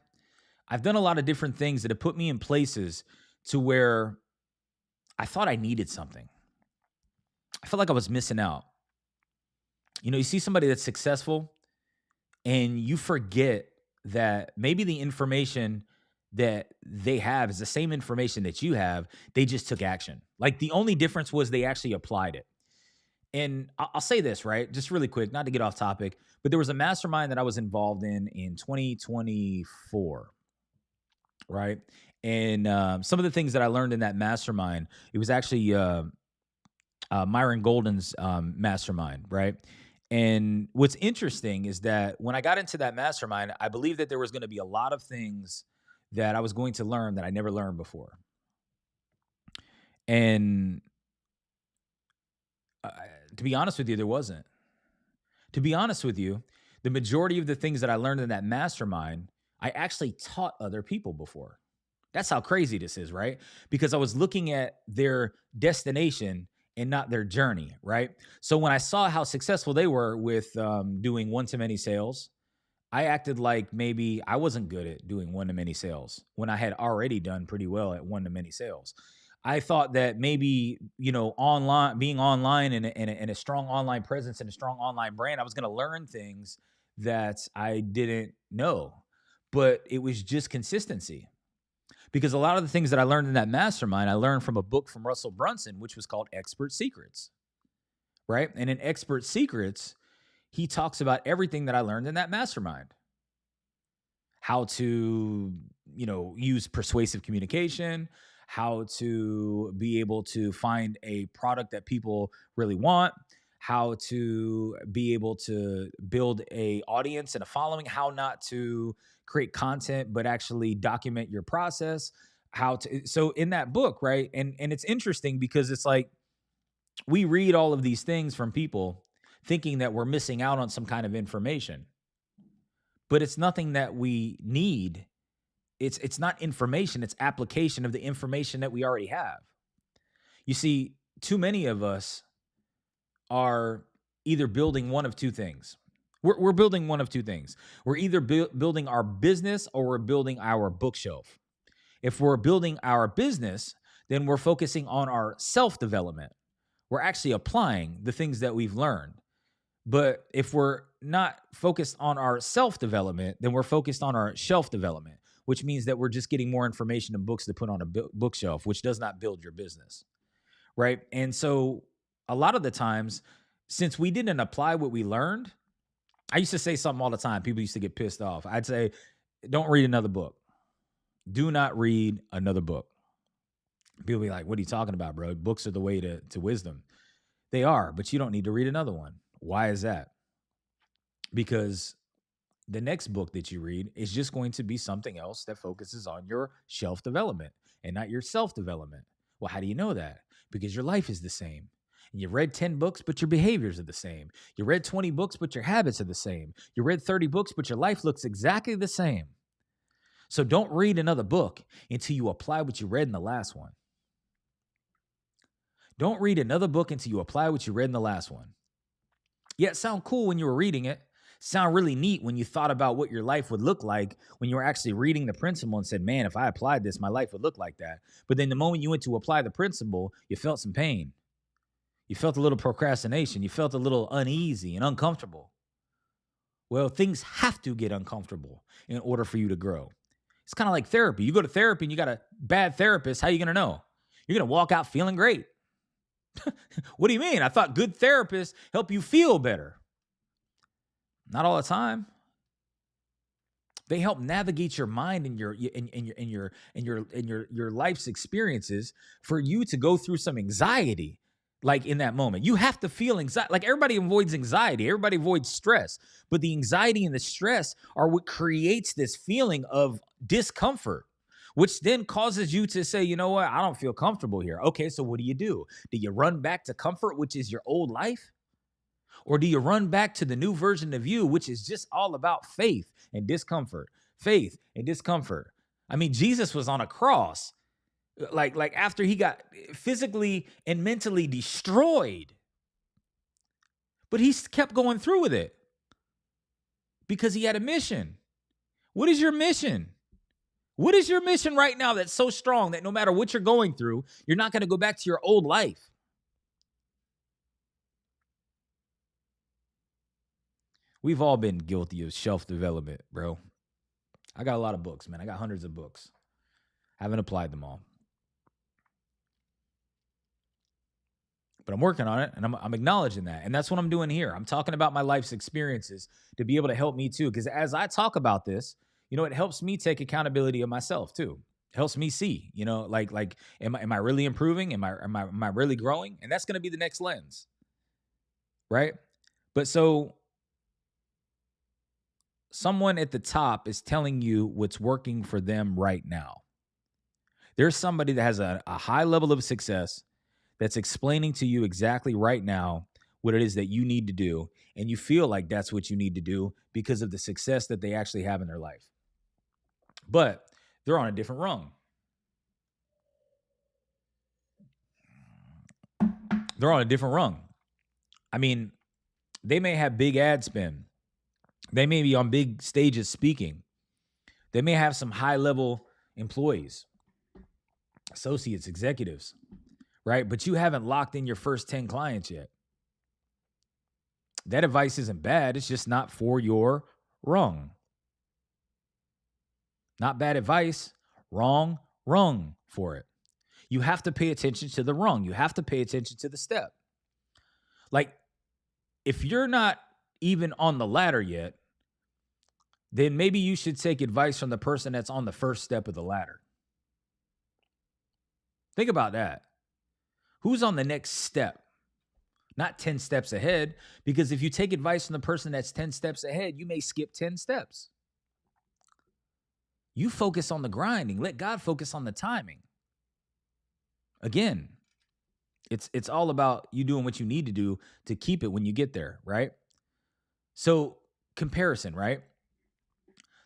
I've done a lot of different things that have put me in places to where I thought I needed something. I felt like I was missing out. You know, you see somebody that's successful and you forget that maybe the information that they have is the same information that you have. They just took action. Like the only difference was they actually applied it. And I'll say this, right? Just really quick, not to get off topic, but there was a mastermind that I was involved in 2024, right? And some of the things that I learned in that mastermind, it was actually Myron Golden's mastermind, right? And what's interesting is that when I got into that mastermind, I believed that there was going to be a lot of things that I was going to learn that I never learned before. And to be honest with you, there wasn't. To be honest with you, the majority of the things that I learned in that mastermind, I actually taught other people before. That's how crazy this is, right? Because I was looking at their destination and not their journey, right? So when I saw how successful they were with doing one-to-many sales, I acted like maybe I wasn't good at doing one-to-many sales when I had already done pretty well at one-to-many sales. I thought that maybe, you know, being online and a strong online presence and a strong online brand, I was going to learn things that I didn't know, but it was just consistency. Because a lot of the things that I learned in that mastermind, I learned from a book from Russell Brunson, which was called Expert Secrets, right? And in Expert Secrets, he talks about everything that I learned in that mastermind. How to, you know, use persuasive communication, how to be able to find a product that people really want, how to be able to build a audience and a following, how not to create content, but actually document your process, so in that book, right? And it's interesting because it's like, we read all of these things from people thinking that we're missing out on some kind of information, but it's nothing that we need. It's not information, it's application of the information that we already have. You see, too many of us are either building one of two things. We're building one of two things. We're either building our business or we're building our bookshelf. If we're building our business, then we're focusing on our self-development. We're actually applying the things that we've learned. But if we're not focused on our self-development, then we're focused on our shelf development, which means that we're just getting more information and books to put on a bookshelf, which does not build your business, right? And so a lot of the times, since we didn't apply what we learned, I used to say something all the time. People used to get pissed off. I'd say, don't read another book. Do not read another book. People be like, what are you talking about, bro? Books are the way to wisdom. They are, but you don't need to read another one. Why is that? Because the next book that you read is just going to be something else that focuses on your shelf development and not your self development. Well, how do you know that? Because your life is the same. And you read 10 books, but your behaviors are the same. You read 20 books, but your habits are the same. You read 30 books, but your life looks exactly the same. So don't read another book until you apply what you read in the last one. Don't read another book until you apply what you read in the last one. Yeah, it sounded cool when you were reading it. Sound really neat when you thought about what your life would look like when you were actually reading the principle and said, man, if I applied this, my life would look like that. But then the moment you went to apply the principle, you felt some pain. You felt a little procrastination. You felt a little uneasy and uncomfortable. Well, things have to get uncomfortable in order for you to grow. It's kind of like therapy. You go to therapy and you got a bad therapist. How are you going to know? You're going to walk out feeling great. What do you mean? I thought good therapists help you feel better. Not all the time. They help navigate your mind and your life's experiences for you to go through some anxiety. Like in that moment, you have to feel anxiety. Like everybody avoids anxiety, everybody avoids stress, but the anxiety and the stress are what creates this feeling of discomfort, which then causes you to say, you know what, I don't feel comfortable here. Okay, so what do? Do you run back to comfort, which is your old life? Or do you run back to the new version of you, which is just all about faith and discomfort? Faith and discomfort. I mean, Jesus was on a cross. Like after he got physically and mentally destroyed. But he kept going through with it because he had a mission. What is your mission? What is your mission right now that's so strong that no matter what you're going through, you're not going to go back to your old life? We've all been guilty of shelf development, bro. I got a lot of books, man. I got hundreds of books. I haven't applied them all. But I'm working on it, and I'm acknowledging that. And that's what I'm doing here. I'm talking about my life's experiences to be able to help me too. Because as I talk about this, it helps me take accountability of myself too. It helps me see, like, am I really improving? Am I really growing? And that's going to be the next lens, right? But so someone at the top is telling you what's working for them right now. There's somebody that has a high level of success that's explaining to you exactly right now what it is that you need to do. And you feel like that's what you need to do because of the success that they actually have in their life. But they're on a different rung. They're on a different rung. I mean, they may have big ad spend. They may be on big stages speaking. They may have some high-level employees, associates, executives, right? But you haven't locked in your first 10 clients yet. That advice isn't bad. It's just not for your rung. Not bad advice, wrong rung for it. You have to pay attention to the rung. You have to pay attention to the step. Like, if you're not even on the ladder yet, then maybe you should take advice from the person that's on the first step of the ladder. Think about that. Who's on the next step? Not 10 steps ahead, because if you take advice from the person that's 10 steps ahead, you may skip 10 steps. You focus on the grinding. Let God focus on the timing. Again, it's all about you doing what you need to do to keep it when you get there, right? So comparison, right?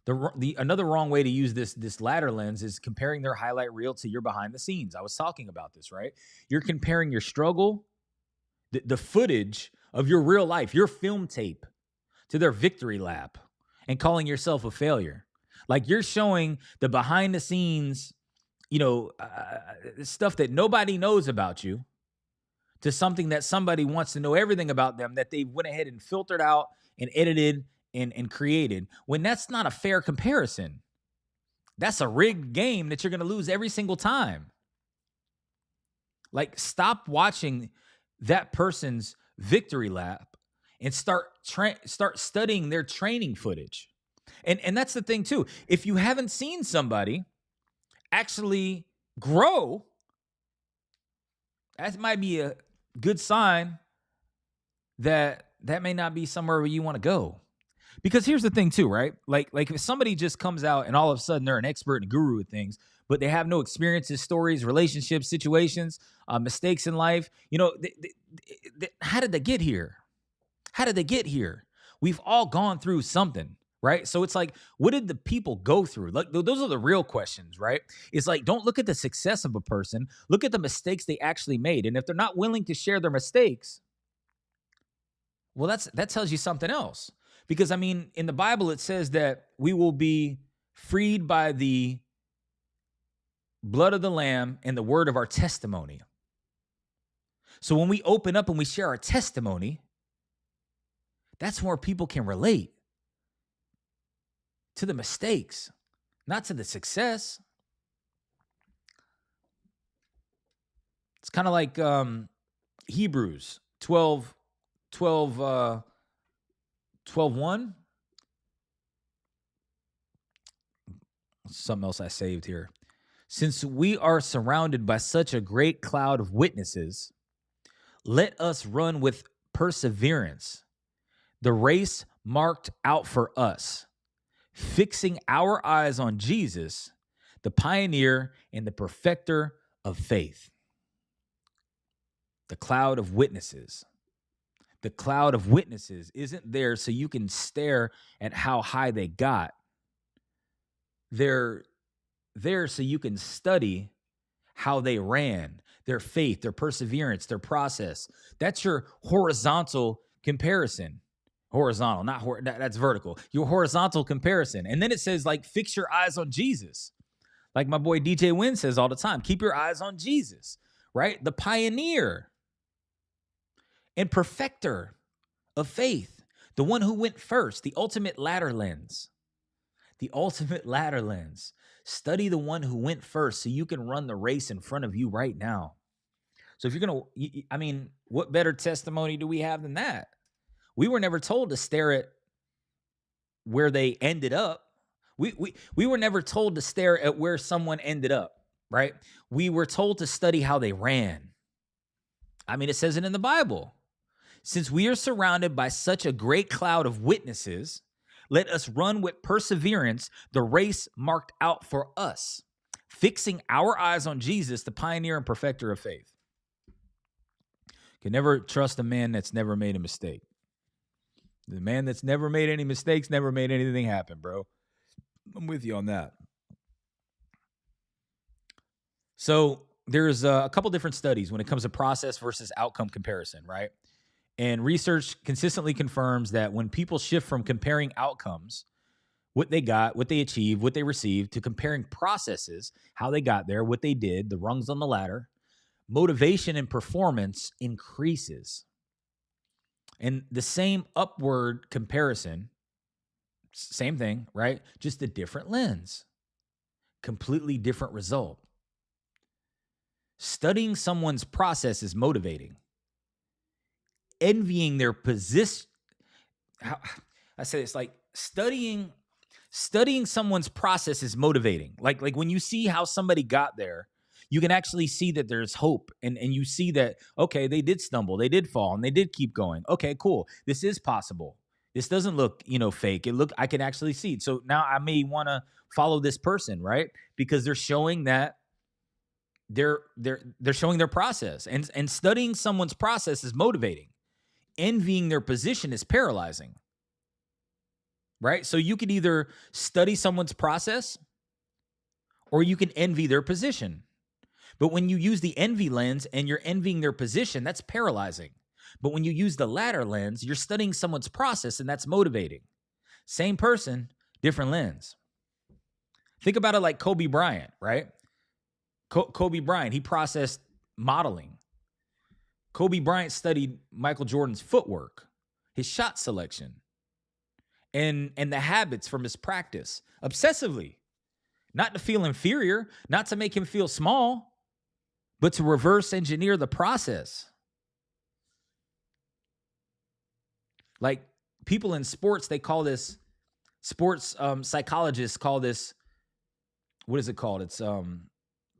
The another wrong way to use this ladder lens is comparing their highlight reel to your behind the scenes. I was talking about this, right? You're comparing your struggle, the footage of your real life, your film tape, to their victory lap and calling yourself a failure. Like you're showing the behind the scenes, stuff that nobody knows about you to something that somebody wants to know everything about them that they went ahead and filtered out and edited and created, when that's not a fair comparison. That's a rigged game that you're going to lose every single time. Like, stop watching that person's victory lap and start studying their training footage. And that's the thing too. If you haven't seen somebody actually grow, that might be a good sign that may not be somewhere where you want to go. Because here's the thing too, right? Like if somebody just comes out and all of a sudden they're an expert and guru at things, but they have no experiences, stories, relationships, situations, mistakes in life, how did they get here? How did they get here? We've all gone through something, right? So it's like, what did the people go through? Like those are the real questions, right? It's like, don't look at the success of a person, look at the mistakes they actually made. And if they're not willing to share their mistakes, well, that tells you something else. Because I mean, in the Bible, it says that we will be freed by the blood of the Lamb and the word of our testimony. So when we open up and we share our testimony, that's where people can relate to the mistakes, not to the success. It's kind of like Hebrews 12, 1. Something else I saved here. Since we are surrounded by such a great cloud of witnesses, let us run with perseverance the race marked out for us, fixing our eyes on Jesus, the pioneer and the perfecter of faith. The cloud of witnesses. The cloud of witnesses isn't there so you can stare at how high they got. They're there so you can study how they ran, their faith, their perseverance, their process. That's your horizontal comparison. Horizontal, not that's vertical. Your horizontal comparison. And then it says, like, fix your eyes on Jesus. Like my boy DJ Wynn says all the time, keep your eyes on Jesus, right? The pioneer and perfecter of faith, the one who went first, the ultimate ladder lens. The ultimate ladder lens. Study the one who went first so you can run the race in front of you right now. So if you're going to, I mean, what better testimony do we have than that? We were never told to stare at where they ended up. We were never told to stare at where someone ended up, right? We were told to study how they ran. I mean, it says it in the Bible. Since we are surrounded by such a great cloud of witnesses, let us run with perseverance the race marked out for us, fixing our eyes on Jesus, the pioneer and perfecter of faith. Can never trust a man that's never made a mistake. The man that's never made any mistakes, never made anything happen, bro. I'm with you on that. So there's a couple different studies when it comes to process versus outcome comparison, right? And research consistently confirms that when people shift from comparing outcomes, what they got, what they achieved, what they received, to comparing processes, how they got there, what they did, the rungs on the ladder, motivation and performance increases. And the same upward comparison, same thing, right? Just a different lens, completely different result. Studying someone's process is motivating. Envying their position. I say it's like studying someone's process is motivating. Like when you see how somebody got there, you can actually see that there's hope, and you see that, okay, they did stumble, they did fall, and they did keep going. Okay, cool. This is possible. This doesn't look, fake. I can actually see it. So now I may want to follow this person, right? Because they're showing that they're showing their process, and studying someone's process is motivating. Envying their position is paralyzing, right? So you could either study someone's process or you can envy their position. But when you use the envy lens and you're envying their position, that's paralyzing. But when you use the latter lens, you're studying someone's process, and that's motivating. Same person, different lens. Think about it like Kobe Bryant, right? Kobe Bryant, he processed modeling. Kobe Bryant studied Michael Jordan's footwork, his shot selection, and the habits from his practice obsessively. Not to feel inferior, not to make him feel small, but to reverse engineer the process. Like people in sports, they call this, sports psychologists call this, what is it called? It's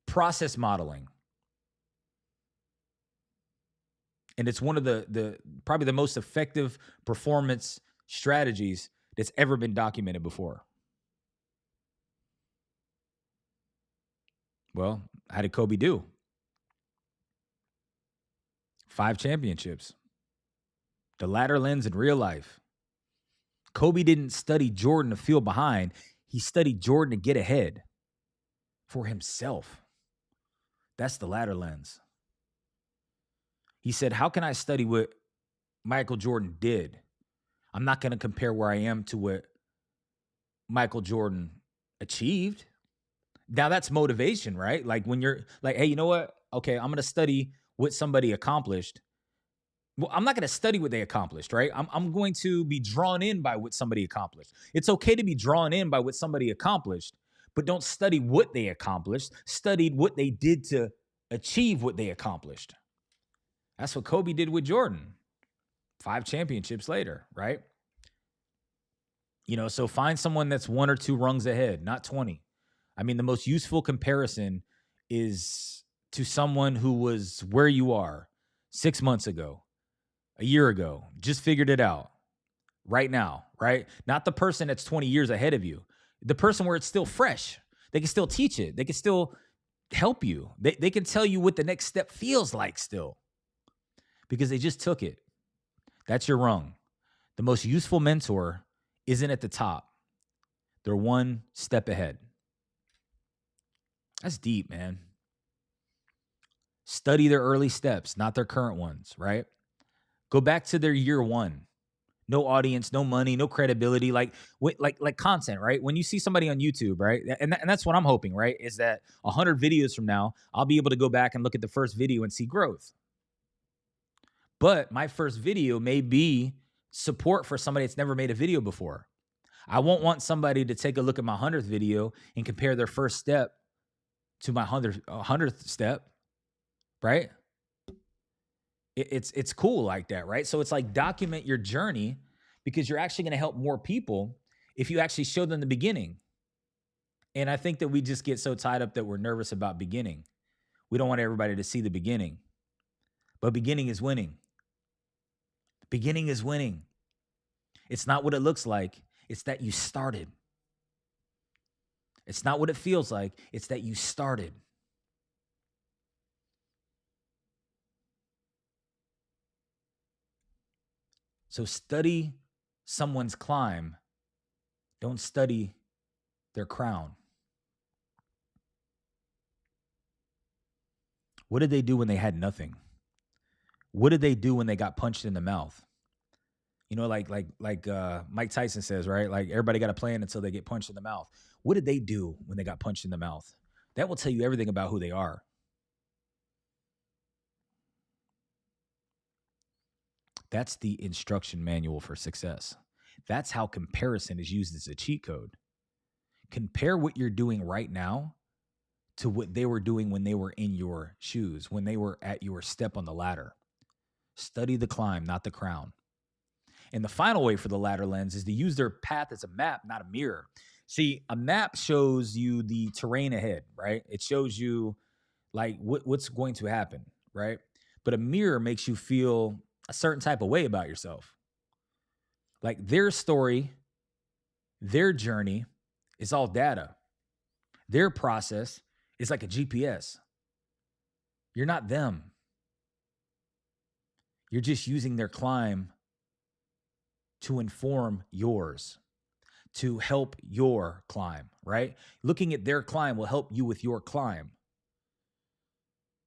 process modeling. And it's one of the probably the most effective performance strategies that's ever been documented before. Well, how did Kobe do? 5 championships. The ladder lens in real life. Kobe didn't study Jordan to feel behind. He studied Jordan to get ahead for himself. That's the ladder lens. He said, how can I study what Michael Jordan did? I'm not going to compare where I am to what Michael Jordan achieved. Now that's motivation, right? Like when you're like, hey, you know what? Okay, I'm going to study what somebody accomplished. Well, I'm not going to study what they accomplished, right? I'm going to be drawn in by what somebody accomplished. It's okay to be drawn in by what somebody accomplished, but don't study what they accomplished. Study what they did to achieve what they accomplished. That's what Kobe did with Jordan. 5 championships later, right? You know, so find someone that's 1 or 2 rungs ahead, not 20. I mean, the most useful comparison is to someone who was where you are 6 months ago, a year ago, just figured it out right now, right? Not the person that's 20 years ahead of you, the person where it's still fresh. They can still teach it. They can still help you. They can tell you what the next step feels like still because they just took it. That's your rung. The most useful mentor isn't at the top. They're 1 step ahead. That's deep, man. Study their early steps, not their current ones, right? Go back to their year 1. No audience, no money, no credibility, like content, right? When you see somebody on YouTube, right? And that's what I'm hoping, right? Is that 100 videos from now, I'll be able to go back and look at the first video and see growth. But my first video may be support for somebody that's never made a video before. I won't want somebody to take a look at my 100th video and compare their first step to my 100th step, right? It's cool like that, right? So it's like document your journey because you're actually going to help more people if you actually show them the beginning. And I think that we just get so tied up that we're nervous about beginning. We don't want everybody to see the beginning. But beginning is winning. Beginning is winning. It's not what it looks like. It's that you started. It's not what it feels like. It's that you started. So study someone's climb. Don't study their crown. What did they do when they had nothing? What did they do when they got punched in the mouth? You know, like Mike Tyson says, right? Like everybody got a plan until they get punched in the mouth. What did they do when they got punched in the mouth? That will tell you everything about who they are. That's the instruction manual for success. That's how comparison is used as a cheat code. Compare what you're doing right now to what they were doing when they were in your shoes, when they were at your step on the ladder. Study the climb, not the crown. And the final way for the ladder lens is to use their path as a map, not a mirror. See, a map shows you the terrain ahead, right? It shows you like what's going to happen, right? But a mirror makes you feel a certain type of way about yourself. Like their story, their journey is all data. Their process is like a GPS. You're not them. You're just using their climb to inform yours, to help your climb, right? Looking at their climb will help you with your climb.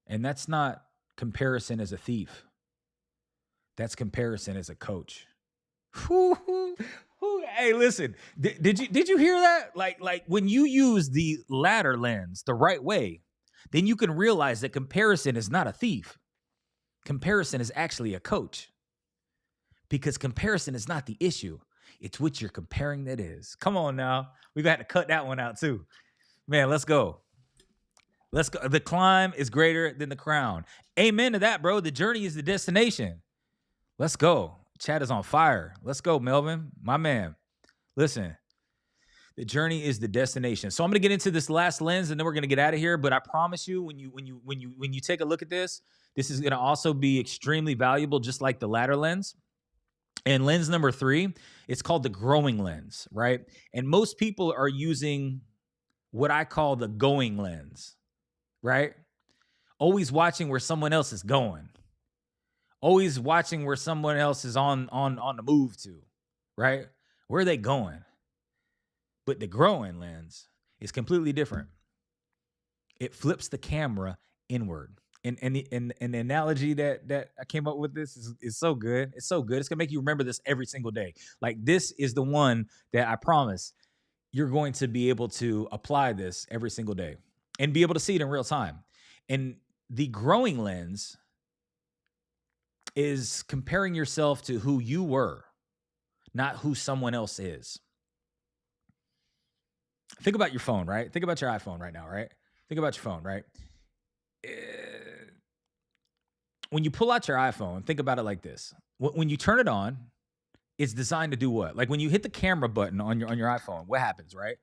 And that's not comparison as a thief. That's comparison as a coach. Hey, listen, did you hear that? Like when you use the ladder lens the right way, then you can realize that comparison is not a thief. Comparison is actually a coach. Because comparison is not the issue. It's what you're comparing that is. Come on now. We got to cut that one out too. Man, let's go. Let's go. The climb is greater than the crown. Amen to that, bro. The journey is the destination. Let's go. Chat is on fire. Let's go, Melvin, my man. Listen, the journey is the destination. So I'm going to get into this last lens and then we're going to get out of here. But I promise you, when you take a look at this, this is going to also be extremely valuable, just like the ladder lens. And lens number 3, it's called the growing lens, right? And most people are using what I call the going lens, right? Always watching where someone else is going. Always watching where someone else is on the move to, right? Where are they going? But the growing lens is completely different. It flips the camera inward. And the analogy that I came up with this is so good. It's so good. It's gonna make you remember this every single day. Like, this is the one that I promise you're going to be able to apply this every single day and be able to see it in real time. And the growing lens is comparing yourself to who you were, not who someone else is. Think about your phone, right? Think about your iPhone right now, right? Think about your phone, right? When you pull out your iPhone, think about it like this. When you turn it on, it's designed to do what? Like, when you hit the camera button on your iPhone, what happens, right?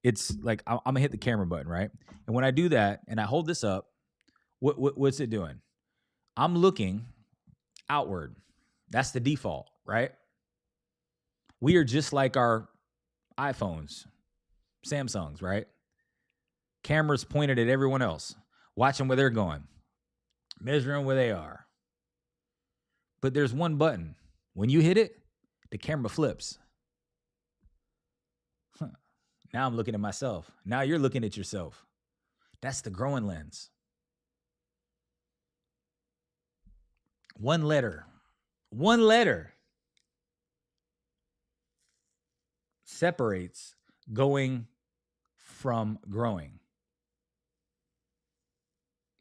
It's like, I'm gonna hit the camera button, right? And when I do that and I hold this up, what's it doing? I'm looking outward. That's the default, right? We are just like our iPhones, Samsungs, right? Cameras pointed at everyone else, watching where they're going, measuring where they are. But there's one button. When you hit it, the camera flips. Now I'm looking at myself. Now you're looking at yourself. That's the growing lens. One letter separates going from growing.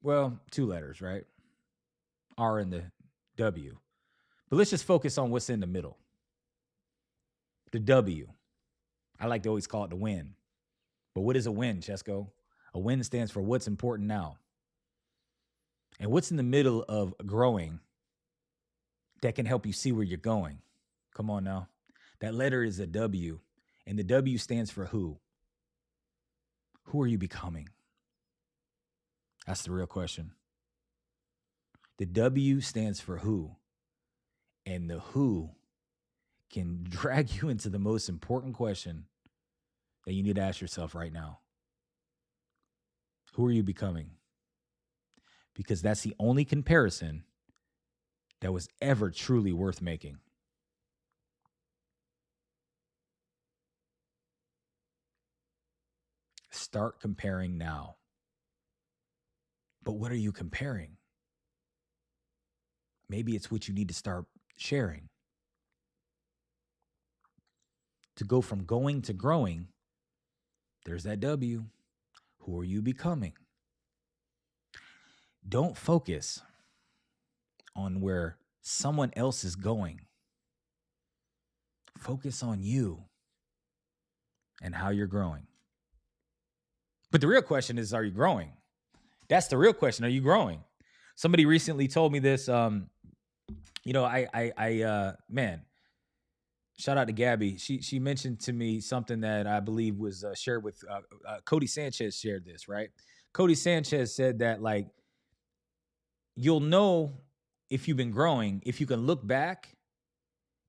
Well, 2 letters, right? R and the W. But let's just focus on what's in the middle. The W. I like to always call it the win. But what is a win, Chesco? A win stands for what's important now. And what's in the middle of growing that can help you see where you're going? Come on now. That letter is a W. And the W stands for who? Who are you becoming? That's the real question. The W stands for who. And the who can drag you into the most important question that you need to ask yourself right now. Who are you becoming? Because that's the only comparison that was ever truly worth making. Start comparing now. But what are you comparing? Maybe it's what you need to start sharing. To go from going to growing, there's that W. Who are you becoming? Don't focus on where someone else is going. Focus on you and how you're growing. But the real question is, are you growing? That's the real question. Are you growing? Somebody recently told me this. Man, shout out to Gabby. She mentioned to me something that I believe was shared with Cody Sanchez. Shared this, right? Cody Sanchez said that, like, you'll know if you've been growing if you can look back,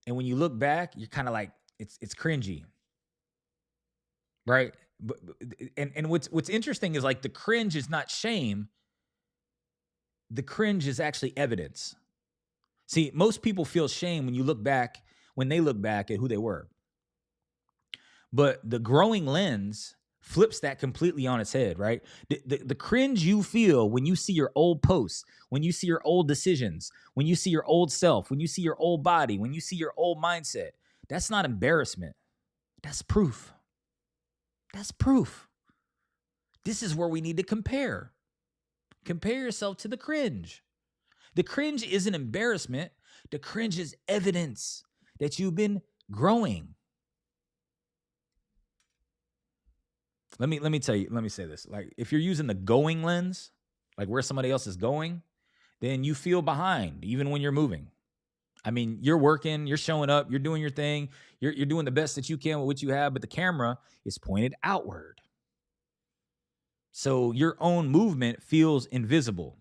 and when you look back, you're kind of like, it's cringy, right? But what's interesting is, like, the cringe is not shame. The cringe is actually evidence. See, most people feel shame when they look back at who they were. But the growing lens flips that completely on its head, right? The cringe you feel when you see your old posts, when you see your old decisions, when you see your old self, when you see your old body, when you see your old mindset, that's not embarrassment. That's proof. That's proof. This is where we need to compare. Compare yourself to the cringe. The cringe isn't embarrassment. The cringe is evidence that you've been growing. Let me say this. Like, if you're using the going lens, like where somebody else is going, then you feel behind even when you're moving. I mean, you're working, you're showing up, you're doing your thing, you're doing the best that you can with what you have, but the camera is pointed outward. So your own movement feels invisible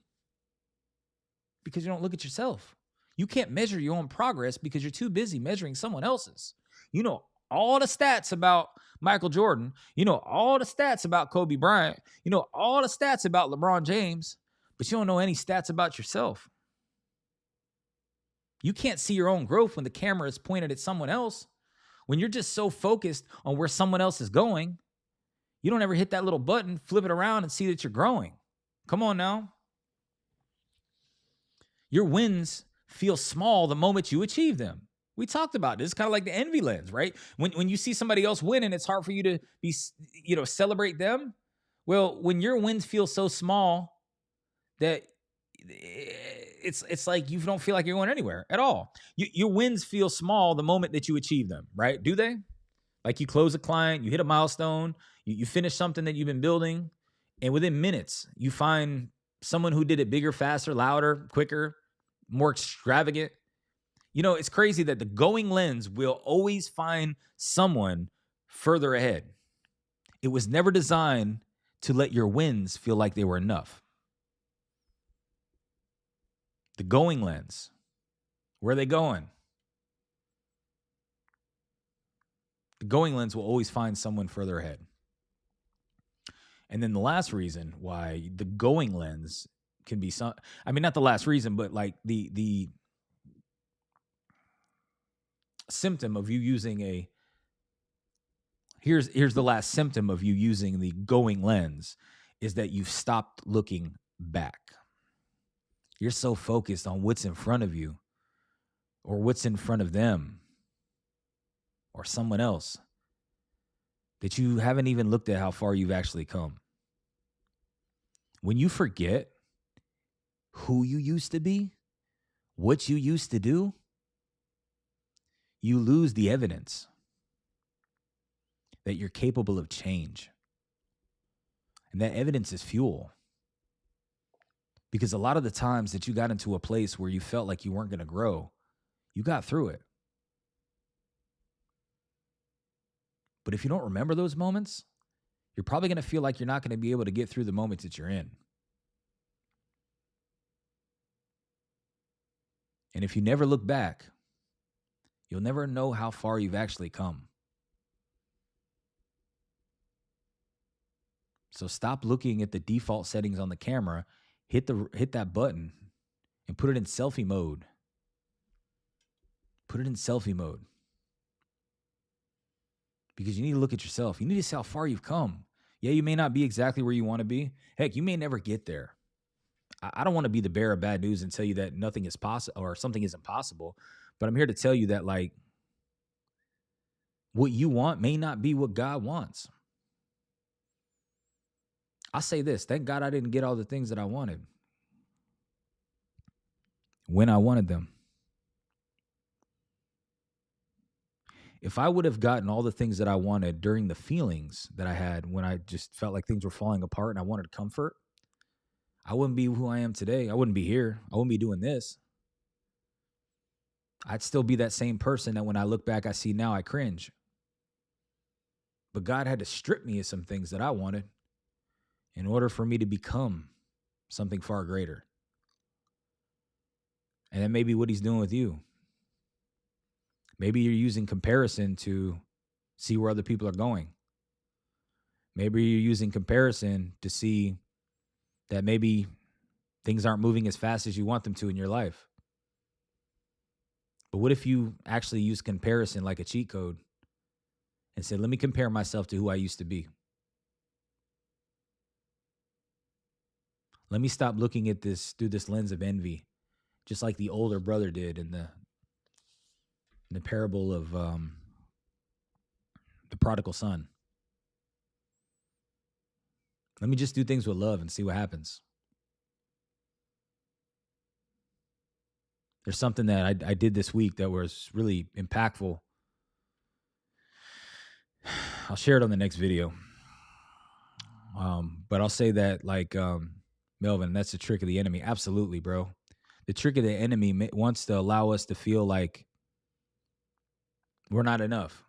because you don't look at yourself. You can't measure your own progress because you're too busy measuring someone else's. You know all the stats about Michael Jordan. You know all the stats about Kobe Bryant. You know all the stats about LeBron James, but you don't know any stats about yourself. You can't see your own growth when the camera is pointed at someone else. When you're just so focused on where someone else is going, you don't ever hit that little button, flip it around, and see that you're growing. Come on now. Your wins feel small the moment you achieve them. We talked about this, kind of like the envy lens, right? When you see somebody else win and it's hard for you to be, celebrate them. Well, when your wins feel so small that it's like you don't feel like you're going anywhere at all. Your wins feel small the moment that you achieve them, right? Do they? Like you close a client, you hit a milestone, you finish something that you've been building, and within minutes, you find someone who did it bigger, faster, louder, quicker, more extravagant. It's crazy that the going lens will always find someone further ahead. It was never designed to let your wins feel like they were enough. The going lens, where are they going? The going lens will always find someone further ahead. And then the last reason why the going lens can be not the last reason, but like the symptom of you using here's the last symptom of you using the going lens is that you've stopped looking back. You're so focused on what's in front of you or what's in front of them or someone else that you haven't even looked at how far you've actually come. When you forget who you used to be, what you used to do, you lose the evidence that you're capable of change. And that evidence is fuel. Because a lot of the times that you got into a place where you felt like you weren't going to grow, you got through it. But if you don't remember those moments, you're probably going to feel like you're not going to be able to get through the moments that you're in. And if you never look back, you'll never know how far you've actually come. So stop looking at the default settings on the camera, hit that button and put it in selfie mode. Put it in selfie mode. Because you need to look at yourself. You need to see how far you've come. Yeah, you may not be exactly where you want to be. Heck, you may never get there. I don't want to be the bearer of bad news and tell you that nothing is possible or something isn't possible. But I'm here to tell you that like what you want may not be what God wants. I say this, thank God I didn't get all the things that I wanted when I wanted them. If I would have gotten all the things that I wanted during the feelings that I had when I just felt like things were falling apart and I wanted comfort, I wouldn't be who I am today. I wouldn't be here. I wouldn't be doing this. I'd still be that same person that when I look back, I see now I cringe. But God had to strip me of some things that I wanted in order for me to become something far greater. And that may be what he's doing with you. Maybe you're using comparison to see where other people are going. Maybe you're using comparison to see that maybe things aren't moving as fast as you want them to in your life. But what if you actually use comparison like a cheat code and said, let me compare myself to who I used to be. Let me stop looking at this through this lens of envy, just like the older brother did in the parable of the prodigal son. Let me just do things with love and see what happens. There's something that I did this week that was really impactful. I'll share it on the next video. But I'll say that like Melvin, that's the trick of the enemy. Absolutely, bro. The trick of the enemy wants to allow us to feel like we're not enough.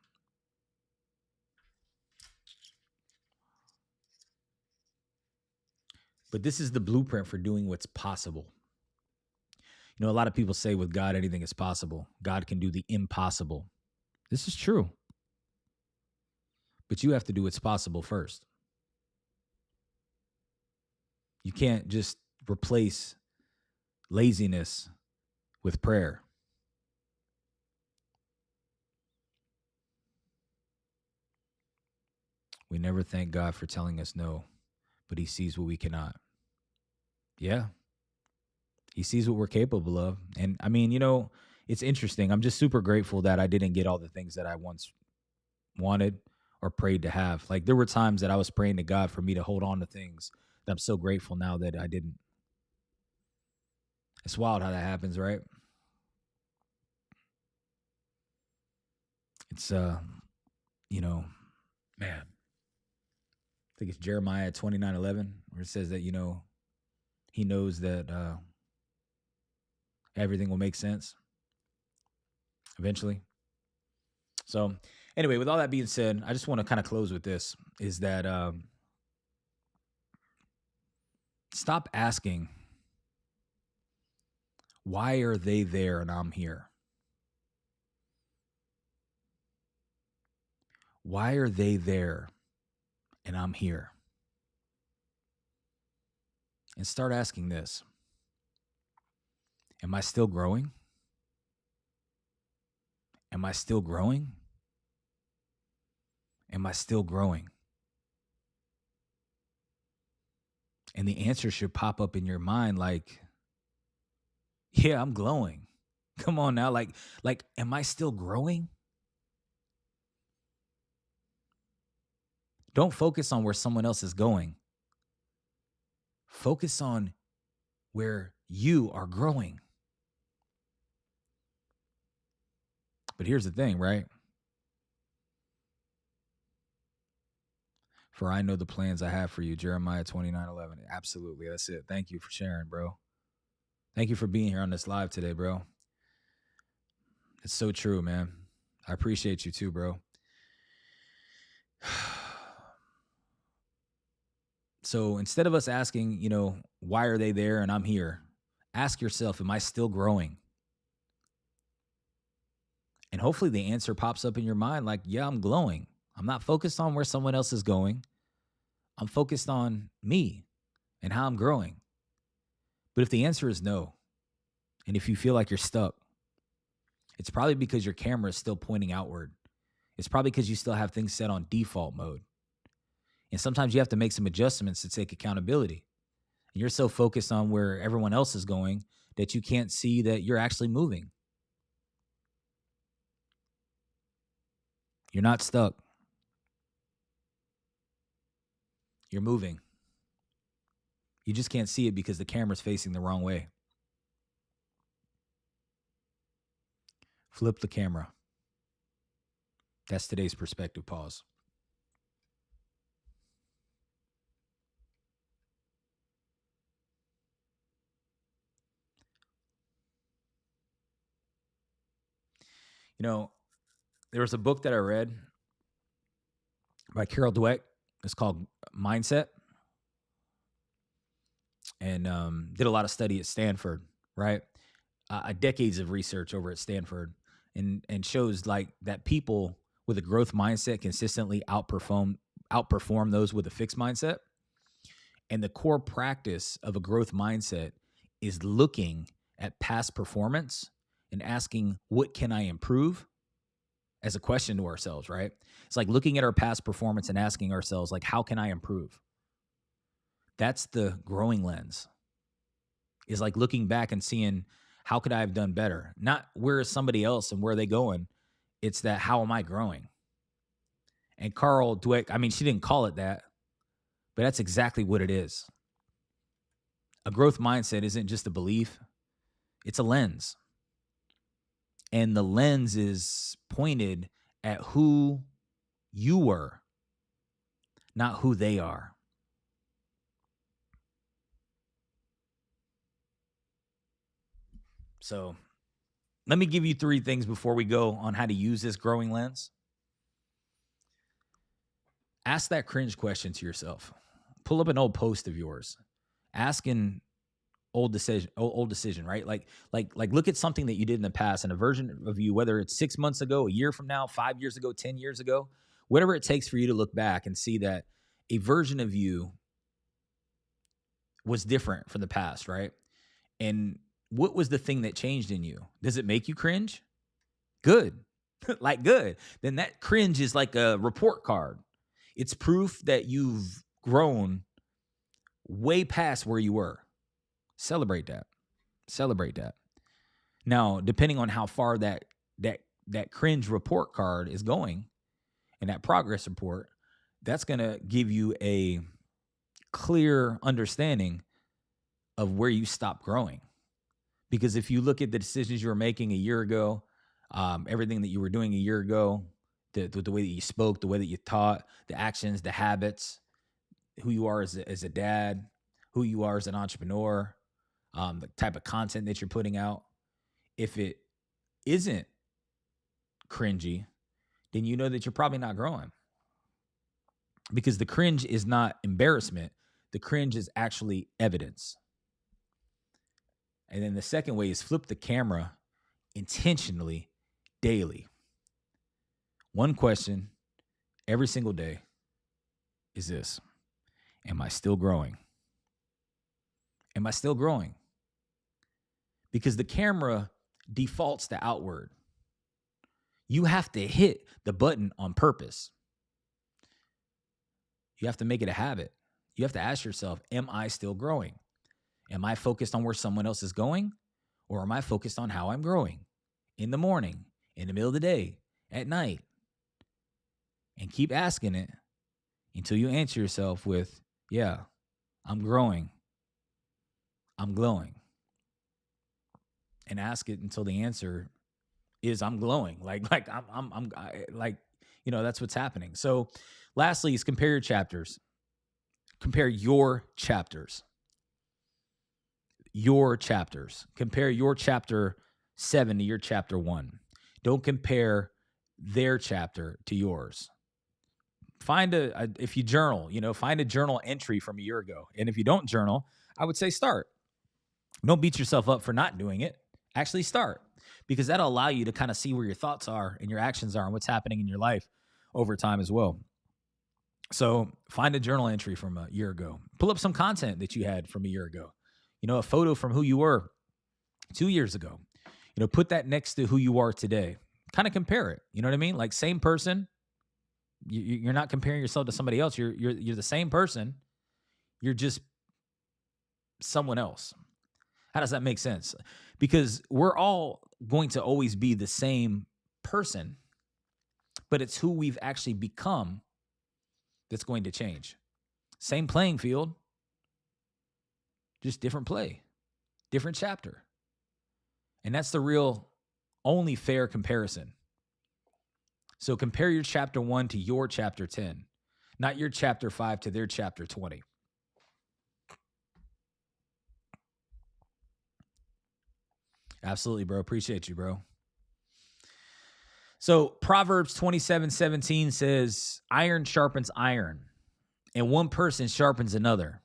But this is the blueprint for doing what's possible. A lot of people say with God, anything is possible. God can do the impossible. This is true. But you have to do what's possible first. You can't just replace laziness with prayer. We never thank God for telling us no, but he sees what we cannot. Yeah. He sees what we're capable of. And I mean, it's interesting. I'm just super grateful that I didn't get all the things that I once wanted or prayed to have. Like there were times that I was praying to God for me to hold on to things that I'm so grateful now that I didn't. It's wild how that happens, right? It's man. I think it's Jeremiah 29:11 where it says that, he knows that everything will make sense eventually. So anyway, with all that being said, I just want to kind of close with this is that stop asking, why are they there and I'm here? Why are they there and I'm here? And start asking this. Am I still growing? Am I still growing? Am I still growing? And the answer should pop up in your mind like, yeah, I'm glowing. Come on now. Like, am I still growing? Don't focus on where someone else is going. Focus on where you are growing. But here's the thing, right? For I know the plans I have for you, Jeremiah 29:11. Absolutely. That's it. Thank you for sharing, bro. Thank you for being here on this live today, bro. It's so true, man. I appreciate you too, bro. So instead of us asking, why are they there and I'm here? Ask yourself, am I still growing? And hopefully the answer pops up in your mind like, yeah, I'm glowing. I'm not focused on where someone else is going. I'm focused on me and how I'm growing. But if the answer is no, and if you feel like you're stuck, it's probably because your camera is still pointing outward. It's probably because you still have things set on default mode. And sometimes you have to make some adjustments to take accountability. And you're so focused on where everyone else is going that you can't see that you're actually moving. You're not stuck. You're moving. You just can't see it because the camera's facing the wrong way. Flip the camera. That's today's perspective pause. There was a book that I read by Carol Dweck. It's called Mindset. And did a lot of study at Stanford, right? Decades of research over at Stanford, and shows like that people with a growth mindset consistently outperform those with a fixed mindset. And the core practice of a growth mindset is looking at past performance and asking, what can I improve? As a question to ourselves, right? It's like looking at our past performance and asking ourselves, like, how can I improve? That's the growing lens. Is like looking back and seeing, how could I have done better? Not where is somebody else and where are they going? It's that, how am I growing? And Carol Dweck, I mean, she didn't call it that, but that's exactly what it is. A growth mindset isn't just a belief, it's a lens. And the lens is pointed at who you were, not who they are. So let me give you 3 things before we go on how to use this growing lens. Ask that cringe question to yourself. Pull up an old post of yours, asking old decision, right? Like look at something that you did in the past and a version of you, whether it's 6 months ago, a year from now, 5 years ago, 10 years ago, whatever it takes for you to look back and see that a version of you was different from the past, right? And what was the thing that changed in you? Does it make you cringe? Good. Like good. Then that cringe is like a report card. It's proof that you've grown way past where you were. Celebrate that. Celebrate that. Now, depending on how far that cringe report card is going and that progress report, that's going to give you a clear understanding of where you stop growing. Because if you look at the decisions you were making a year ago, everything that you were doing a year ago, the way that you spoke, the way that you taught, the actions, the habits, who you are as a dad, who you are as an entrepreneur, the type of content that you're putting out, if it isn't cringy, then you know that you're probably not growing. Because the cringe is not embarrassment. The cringe is actually evidence. And then the second way is flip the camera intentionally daily. One question every single day is this: am I still growing? Am I still growing? Because the camera defaults to outward. You have to hit the button on purpose. You have to make it a habit. You have to ask yourself, am I still growing? Am I focused on where someone else is going? Or am I focused on how I'm growing? In the morning, in the middle of the day, at night. And keep asking it until you answer yourself with, yeah, I'm growing. I'm glowing. And ask it until the answer is I'm glowing. That's what's happening. So lastly is compare your chapters. Compare your chapters. Your chapters. Compare your chapter 7 to your chapter 1. Don't compare their chapter to yours. Find if you journal, find a journal entry from a year ago. And if you don't journal, I would say start. Don't beat yourself up for not doing it. Actually start, because that'll allow you to kind of see where your thoughts are and your actions are and what's happening in your life over time as well. So find a journal entry from a year ago. Pull up some content that you had from a year ago. A photo from who you were 2 years ago. Put that next to who you are today. Kind of compare it. You know what I mean? Like same person. You're not comparing yourself to somebody else. You're the same person. You're just someone else. How does that make sense? Because we're all going to always be the same person, but it's who we've actually become that's going to change. Same playing field, just different play, different chapter. And that's the real only fair comparison. So compare your chapter 1 to your chapter 10, not your chapter 5 to their chapter 20. Absolutely, bro. Appreciate you, bro. So Proverbs 27:17 says, iron sharpens iron, and one person sharpens another.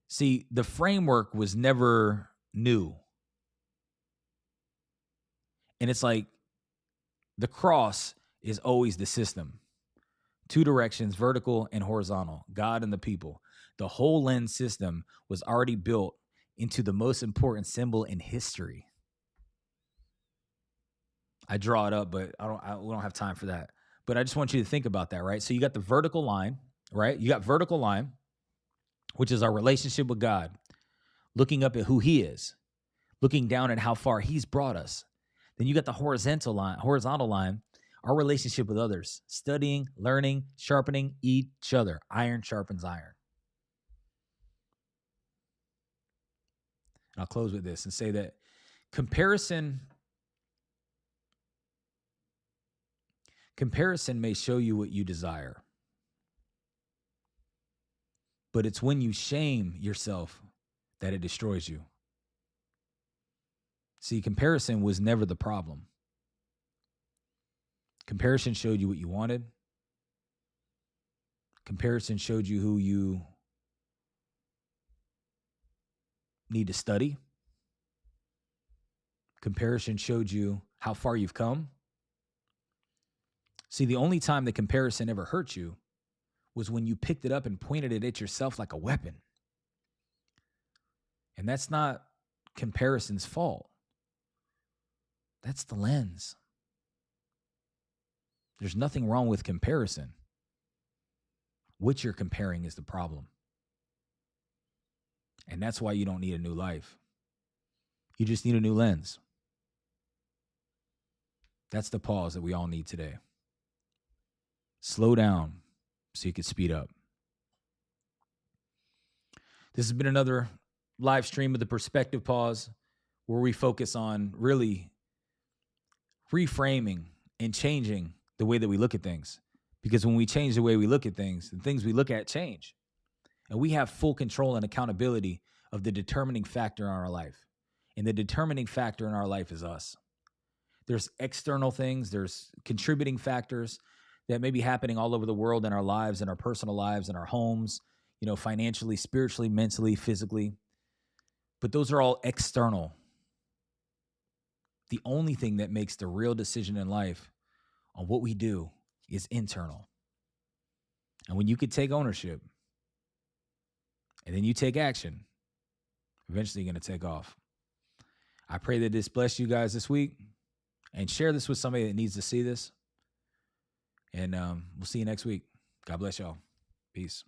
See, the framework was never new. And it's like the cross is always the system. 2 directions, vertical and horizontal, God and the people. The whole lens system was already built into the most important symbol in history. I draw it up, but we don't have time for that. But I just want you to think about that, right? So you got the vertical line, right? You got vertical line, which is our relationship with God, looking up at who he is, looking down at how far he's brought us. Then you got the horizontal line, our relationship with others, studying, learning, sharpening each other. Iron sharpens iron. And I'll close with this and say that comparison may show you what you desire. But it's when you shame yourself that it destroys you. See, comparison was never the problem. Comparison showed you what you wanted. Comparison showed you who you need to study. Comparison showed you how far you've come. See, the only time the comparison ever hurt you was when you picked it up and pointed it at yourself like a weapon. And that's not comparison's fault. That's the lens. There's nothing wrong with comparison. What you're comparing is the problem. And that's why you don't need a new life. You just need a new lens. That's the pause that we all need today. Slow down so you can speed up. This has been another live stream of the Perspective Pause, where we focus on really reframing and changing the way that we look at things. Because when we change the way we look at things, the things we look at change. And we have full control and accountability of the determining factor in our life. And the determining factor in our life is us. There's external things, there's contributing factors that may be happening all over the world in our lives, in our personal lives, in our homes, financially, spiritually, mentally, physically. But those are all external. The only thing that makes the real decision in life on what we do is internal. And when you could take ownership and then you take action, eventually you're going to take off. I pray that this blessed you guys this week, and share this with somebody that needs to see this. And we'll see you next week. God bless y'all. Peace.